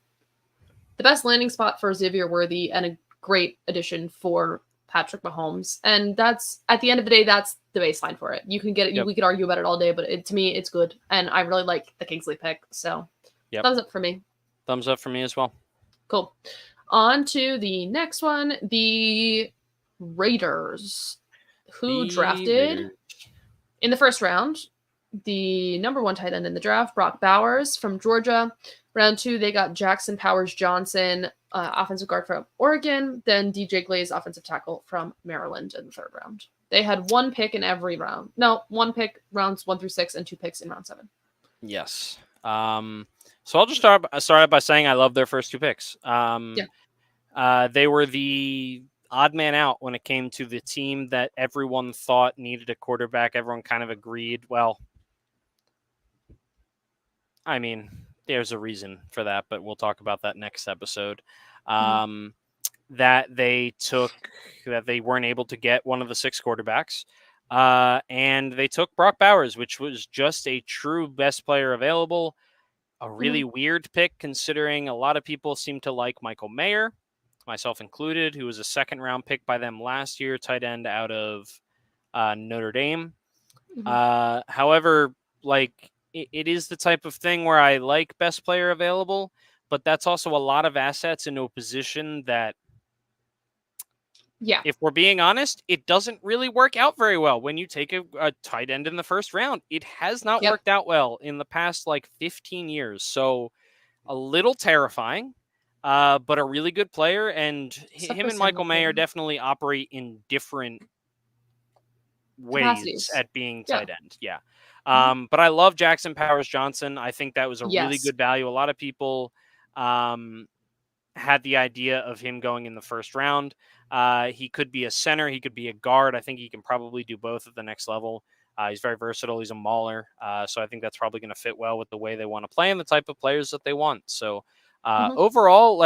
Speaker 2: best landing spot for Xavier Worthy and a great addition for Patrick Mahomes. And that's, at the end of the day, that's the baseline for it. You can get it. We could argue about it all day, but to me, it's good. And I really like the Kingsley pick. So thumbs up for me.
Speaker 3: Thumbs up for me as well.
Speaker 2: Cool. On to the next one, the Raiders, who drafted in the first round the number 1 tight end in the draft, Brock Bowers from Georgia. Round 2, they got Jackson Powers Johnson, offensive guard from Oregon. Then DJ Glaze, offensive tackle from Maryland in the 3rd round. They had 1 pick in every round. No, 1 pick rounds 1 through 6 and 2 picks in round 7.
Speaker 3: Yes. So I'll just start out by saying I love their first 2 picks. They were the odd man out when it came to the team that everyone thought needed a quarterback. Everyone kind of agreed. Well, I mean, there's a reason for that, but we'll talk about that next episode. That they weren't able to get one of the 6 quarterbacks. And they took Brock Bowers, which was just a true best player available. A really weird pick, considering a lot of people seem to like Michael Mayer, myself included, who was a 2nd round pick by them last year, tight end out of Notre Dame. However, like, it is the type of thing where I like best player available, but that's also a lot of assets into a position that, if we're being honest, it doesn't really work out very well when you take a tight end in the first round. It has not worked out well in the past, 15 years. So a little terrifying, but a really good player. And him and Michael Mayer definitely operate in different ways at being tight end. Yeah. But I love Jackson Powers Johnson. I think that was a really good value. A lot of people had the idea of him going in the first round. He could be a center. He could be a guard. I think he can probably do both at the next level. He's very versatile. He's a mauler. So I think that's probably going to fit well with the way they want to play and the type of players that they want. So overall,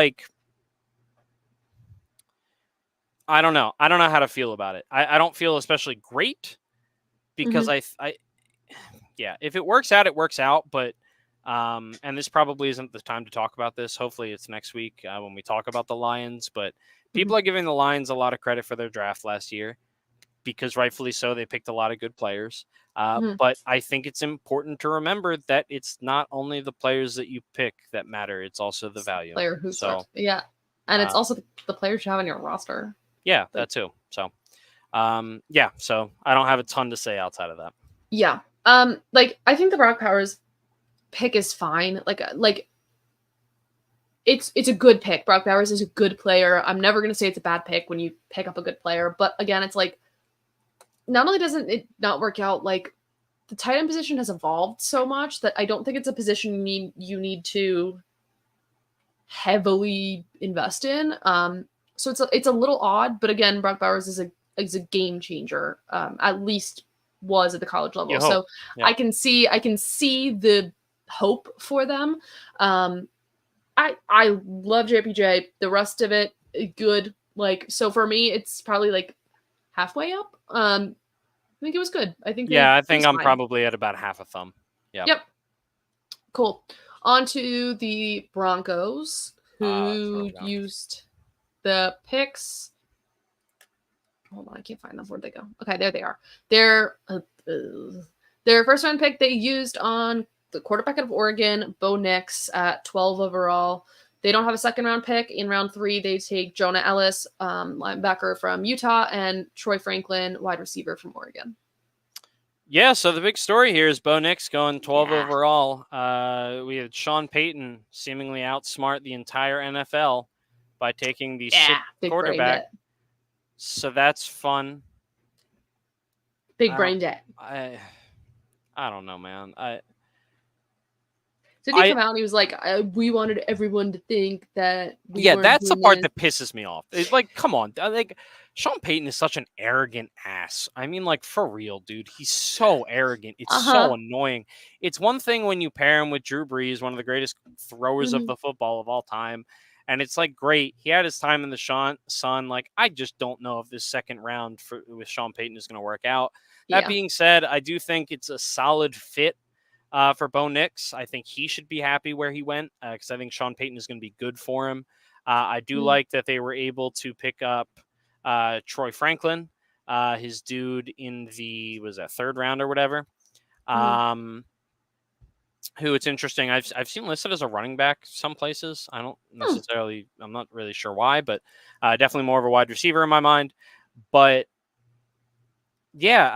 Speaker 3: I don't know. I don't know how to feel about it. I don't feel especially great because if it works out, it works out. But and this probably isn't the time to talk about this. Hopefully it's next week when we talk about the Lions. But people are giving the Lions a lot of credit for their draft last year because rightfully so. They picked a lot of good players. But I think it's important to remember that it's not only the players that you pick that matter. It's also the value.
Speaker 2: Player who starts. Yeah. And it's also the players you have on your roster.
Speaker 3: Yeah, that too. So, so I don't have a ton to say outside of that.
Speaker 2: Yeah. I think the Brock Powers pick is fine. It's a good pick. Brock Bowers is a good player. I'm never going to say it's a bad pick when you pick up a good player. But again, it's not only doesn't it not work out, the tight end position has evolved so much that I don't think it's a position you need to heavily invest in. So it's a little odd, but again, Brock Bowers is a game changer. At least was at the college level. So I can see the hope for them. I love JPJ. The rest of it, good. So for me, it's probably halfway up. I think it was good. I think
Speaker 3: I think I'm probably at about half a thumb. Yeah.
Speaker 2: Yep. Cool. On to the Broncos, who used the picks hold on, I can't find them. Where'd they go? Okay, there they are. Their first round pick they used on the quarterback out of Oregon, Bo Nix, at 12 overall. They don't have a second round pick. In round 3, they take Jonah Ellis, linebacker from Utah, and Troy Franklin, wide receiver from Oregon.
Speaker 3: Yeah, so the big story here is Bo Nix going 12
Speaker 2: Yeah.
Speaker 3: overall. We had Sean Payton seemingly outsmart the entire NFL by taking the sixth
Speaker 2: big
Speaker 3: quarterback.
Speaker 2: brain dead.
Speaker 3: So that's fun.
Speaker 2: Big brain dead.
Speaker 3: I don't know, man.
Speaker 2: So he come out and he was like, "We wanted everyone to think that."
Speaker 3: That's the part that pisses me off. It's like, come on, like Sean Payton is such an arrogant ass. I mean, like for real, dude. He's so arrogant. It's so annoying. It's one thing when you pair him with Drew Brees, one of the greatest throwers of the football of all time. And it's like, great. He had his time in the sun. Like, I just don't know if this second round with Sean Payton is going to work out. That being said, I do think it's a solid fit for Bo Nix. I think he should be happy where he went because I think Sean Payton is going to be good for him. I do like that they were able to pick up Troy Franklin, his dude in the, was that third round or whatever. Who it's interesting. I've seen listed as a running back some places. I don't necessarily, I'm not really sure why, but definitely more of a wide receiver in my mind. But yeah,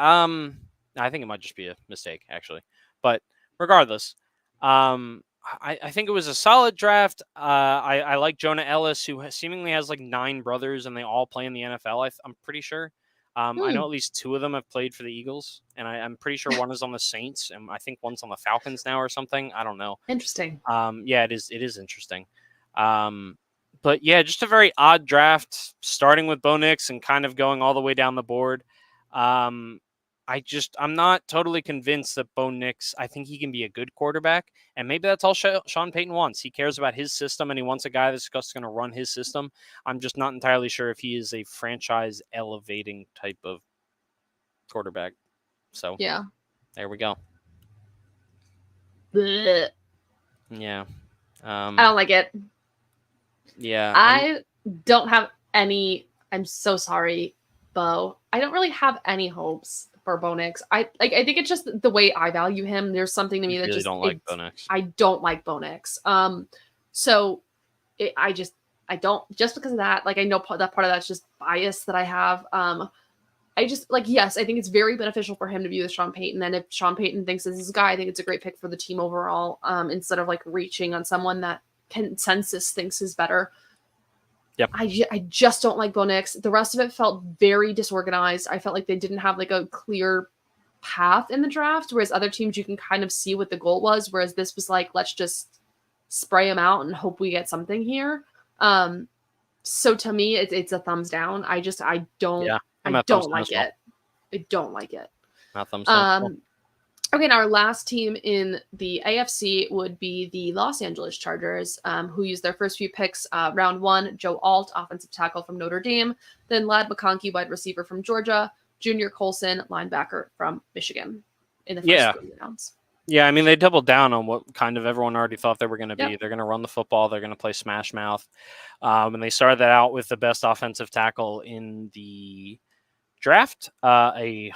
Speaker 3: I think it might just be a mistake actually. But regardless, I think it was a solid draft. I like Jonah Ellis, who seemingly has like 9 brothers, and they all play in the NFL. I'm pretty sure. I know at least 2 of them have played for the Eagles, and I'm pretty sure one is on the Saints, and I think one's on the Falcons now or something. I don't know.
Speaker 2: Interesting.
Speaker 3: Yeah, it is interesting. But yeah, just a very odd draft, starting with Bo Nix and kind of going all the way down the board. I'm not totally convinced that Bo Nix, I think he can be a good quarterback, and maybe that's all Sean Payton wants. He cares about his system, and he wants a guy that's just going to run his system. I'm just not entirely sure if he is a franchise elevating type of quarterback. So
Speaker 2: yeah,
Speaker 3: there we go.
Speaker 2: Blech.
Speaker 3: Yeah.
Speaker 2: I don't like it.
Speaker 3: Yeah.
Speaker 2: I don't have any, I'm so sorry, Bo. I don't really have any hopes for Bo Nix. I think it's just the way I value him. There's something to me that
Speaker 3: really
Speaker 2: just
Speaker 3: don't like Bo Nix.
Speaker 2: I don't like Bo Nix. So I don't, just because of that. Like, I know that part of that's just bias that I have. I just like, yes, I think it's very beneficial for him to be with Sean Payton. And if Sean Payton thinks this is a guy, I think it's a great pick for the team overall. Instead of like reaching on someone that consensus thinks is better.
Speaker 3: Yep.
Speaker 2: I just don't like Bo Nix. The rest of it felt very disorganized. I felt like they didn't have like a clear path in the draft, whereas other teams you can kind of see what the goal was, whereas this was like, let's just spray them out and hope we get something here. So to me, it's a thumbs down. I don't like it. I don't like it.
Speaker 3: Not thumbs down.
Speaker 2: Okay, now our last team in the AFC would be the Los Angeles Chargers, who used their first few picks. Round 1, Joe Alt, offensive tackle from Notre Dame. Then Ladd McConkey, wide receiver from Georgia. Junior Colson, linebacker from Michigan in the first 3 rounds.
Speaker 3: Yeah, I mean, they doubled down on what kind of everyone already thought they were going to be. Yep. They're going to run the football. They're going to play smash mouth. And they started that out with the best offensive tackle in the draft, a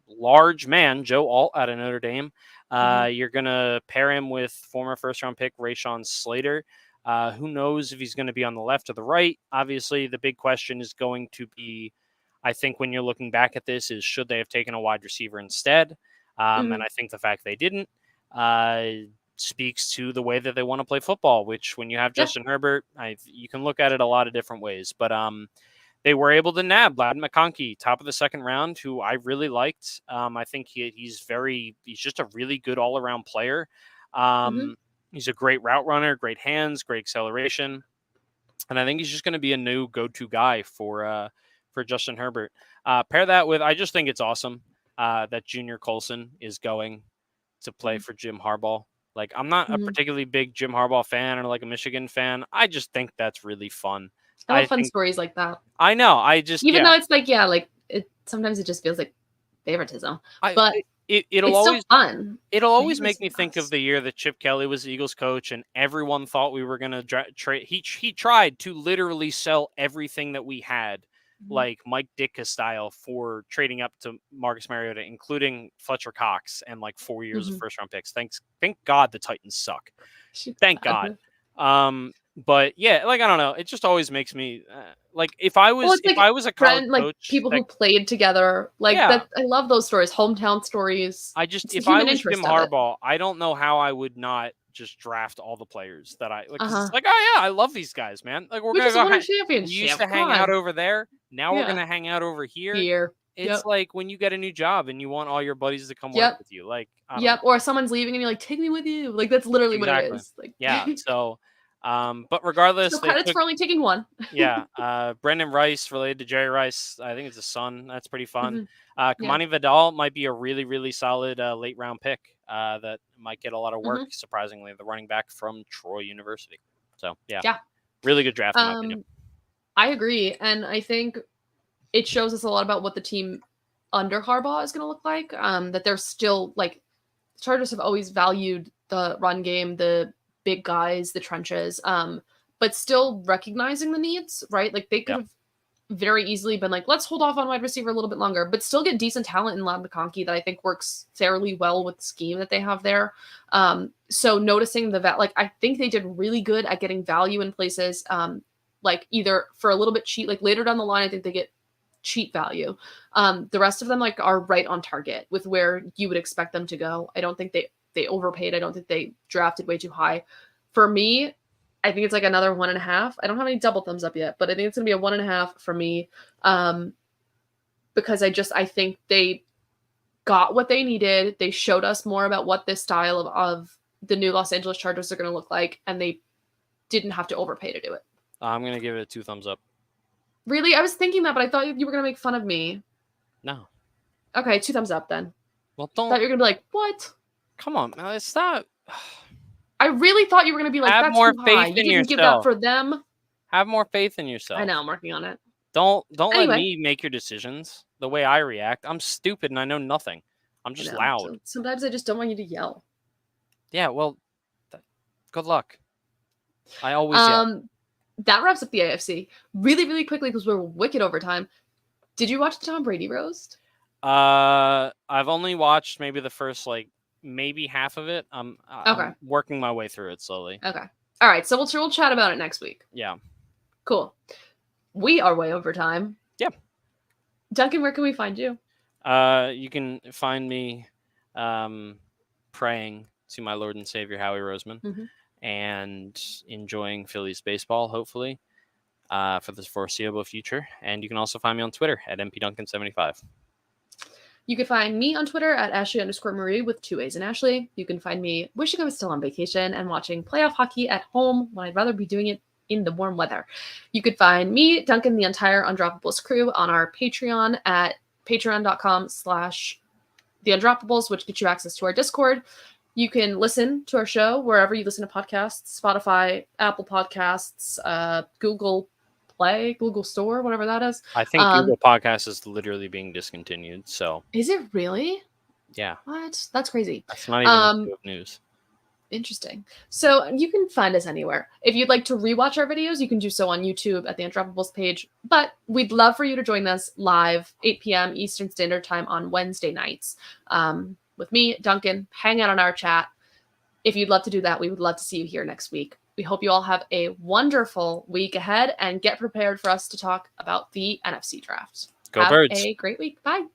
Speaker 3: large man, Joe Alt out of Notre Dame. You're going to pair him with former first-round pick Rashawn Slater. Who knows if he's going to be on the left or the right? Obviously, the big question is going to be, I think when you're looking back at this, is should they have taken a wide receiver instead? And I think the fact they didn't speaks to the way that they want to play football, which when you have Justin Herbert, you can look at it a lot of different ways. But they were able to nab Ladd McConkey, top of the second round, who I really liked. I think he's just a really good all-around player. He's a great route runner, great hands, great acceleration. And I think he's just going to be a new go-to guy for Justin Herbert. Pair that with, I just think it's awesome that Junior Colson is going to play for Jim Harbaugh. Like, I'm not a particularly big Jim Harbaugh fan or like a Michigan fan. I just think that's really fun.
Speaker 2: I love fun stories like that.
Speaker 3: I know. Even
Speaker 2: though it's like, sometimes it just feels like favoritism. But
Speaker 3: it'll
Speaker 2: always
Speaker 3: still
Speaker 2: fun.
Speaker 3: It'll always make me think of the year that Chip Kelly was the Eagles coach, and everyone thought we were going to trade. He tried to literally sell everything that we had like Mike Ditka style for trading up to Marcus Mariota, including Fletcher Cox and like 4 years of first round picks. Thank God the Titans suck. Thank God. But yeah, like I don't know, it just always makes me like if I was a college coach,
Speaker 2: people who played together, like that. I love those stories, hometown stories.
Speaker 3: If I was Jim Harbaugh, I don't know how I would not just draft all the players that I like. It's like, oh yeah, I love these guys, man. Like we're gonna go. We used to hang out over there. Now we're gonna hang out over here. It's like when you get a new job and you want all your buddies to come work with you. Like
Speaker 2: or someone's leaving and you're like, take me with you. Like that's literally what it is. Like
Speaker 3: so. But regardless,
Speaker 2: so credits for only taking one.
Speaker 3: Brendan Rice related to Jerry Rice. I think it's his son. That's pretty fun. Kamani Vidal might be a really, really solid late round pick that might get a lot of work. Surprisingly, the running back from Troy University. So really good draft in my opinion.
Speaker 2: I agree, and I think it shows us a lot about what the team under Harbaugh is going to look like. That they're still like Chargers have always valued the run game, the big guys, the trenches, but still recognizing the needs, right? Like they could have very easily been like, let's hold off on wide receiver a little bit longer, but still get decent talent in Ladd McConkey that I think works fairly well with the scheme that they have there. So noticing like I think they did really good at getting value in places, like either for a little bit cheap, like later down the line, I think they get cheap value. The rest of them like are right on target with where you would expect them to go. I don't think they overpaid. I don't think they drafted way too high. For me, I think it's like another 1.5. I don't have any double thumbs up yet, but I think it's going to be a 1.5 for me. Because I think they got what they needed. They showed us more about what this style of the new Los Angeles Chargers are going to look like, and they didn't have to overpay to do it.
Speaker 3: I'm going to give it a 2 thumbs up.
Speaker 2: Really? I was thinking that, but I thought you were going to make fun of me.
Speaker 3: No.
Speaker 2: Okay, 2 thumbs up then.
Speaker 3: Well, don't.
Speaker 2: I thought you were going to be like, what?
Speaker 3: Come on, man. It's not.
Speaker 2: I really thought you were going to be like,
Speaker 3: have
Speaker 2: that's
Speaker 3: more
Speaker 2: too
Speaker 3: faith
Speaker 2: high.
Speaker 3: in
Speaker 2: You didn't
Speaker 3: yourself.
Speaker 2: give that for them.
Speaker 3: Have more faith in yourself.
Speaker 2: I know. I'm working on it.
Speaker 3: Don't let me make your decisions the way I react. I'm stupid and I know nothing. I'm just loud.
Speaker 2: So sometimes I just don't want you to yell.
Speaker 3: Yeah, well, good luck. I always yell.
Speaker 2: That wraps up the AFC. Really, really quickly because we're wicked over time. Did you watch the Tom Brady roast?
Speaker 3: I've only watched maybe the first maybe half of it. I'm working my way through it slowly.
Speaker 2: Okay. All right. So we'll chat about it next week.
Speaker 3: Yeah.
Speaker 2: Cool. We are way over time.
Speaker 3: Yeah.
Speaker 2: Duncan, where can we find you?
Speaker 3: You can find me praying to my Lord and Savior Howie Roseman and enjoying Phillies baseball, hopefully, for the foreseeable future. And you can also find me on Twitter at mpduncan75.
Speaker 2: You can find me on Twitter at Ashley_Marie with 2 A's in Ashley. You can find me wishing I was still on vacation and watching playoff hockey at home when I'd rather be doing it in the warm weather. You could find me, Duncan, the entire Undroppables crew on our Patreon at patreon.com/theundroppables, which gets you access to our Discord. You can listen to our show wherever you listen to podcasts, Spotify, Apple Podcasts, Google Play, Google Store, whatever that is.
Speaker 3: I think Google Podcast is literally being discontinued. So
Speaker 2: is it really?
Speaker 3: Yeah.
Speaker 2: What? That's crazy.
Speaker 3: That's not even good news.
Speaker 2: Interesting. So you can find us anywhere. If you'd like to rewatch our videos, you can do so on YouTube at the Undroppables page. But we'd love for you to join us live 8 p.m. Eastern Standard Time on Wednesday nights with me, Duncan. Hang out on our chat. If you'd love to do that, we would love to see you here next week. We hope you all have a wonderful week ahead and get prepared for us to talk about the NFC draft.
Speaker 3: Go Birds.
Speaker 2: Have a great week. Bye.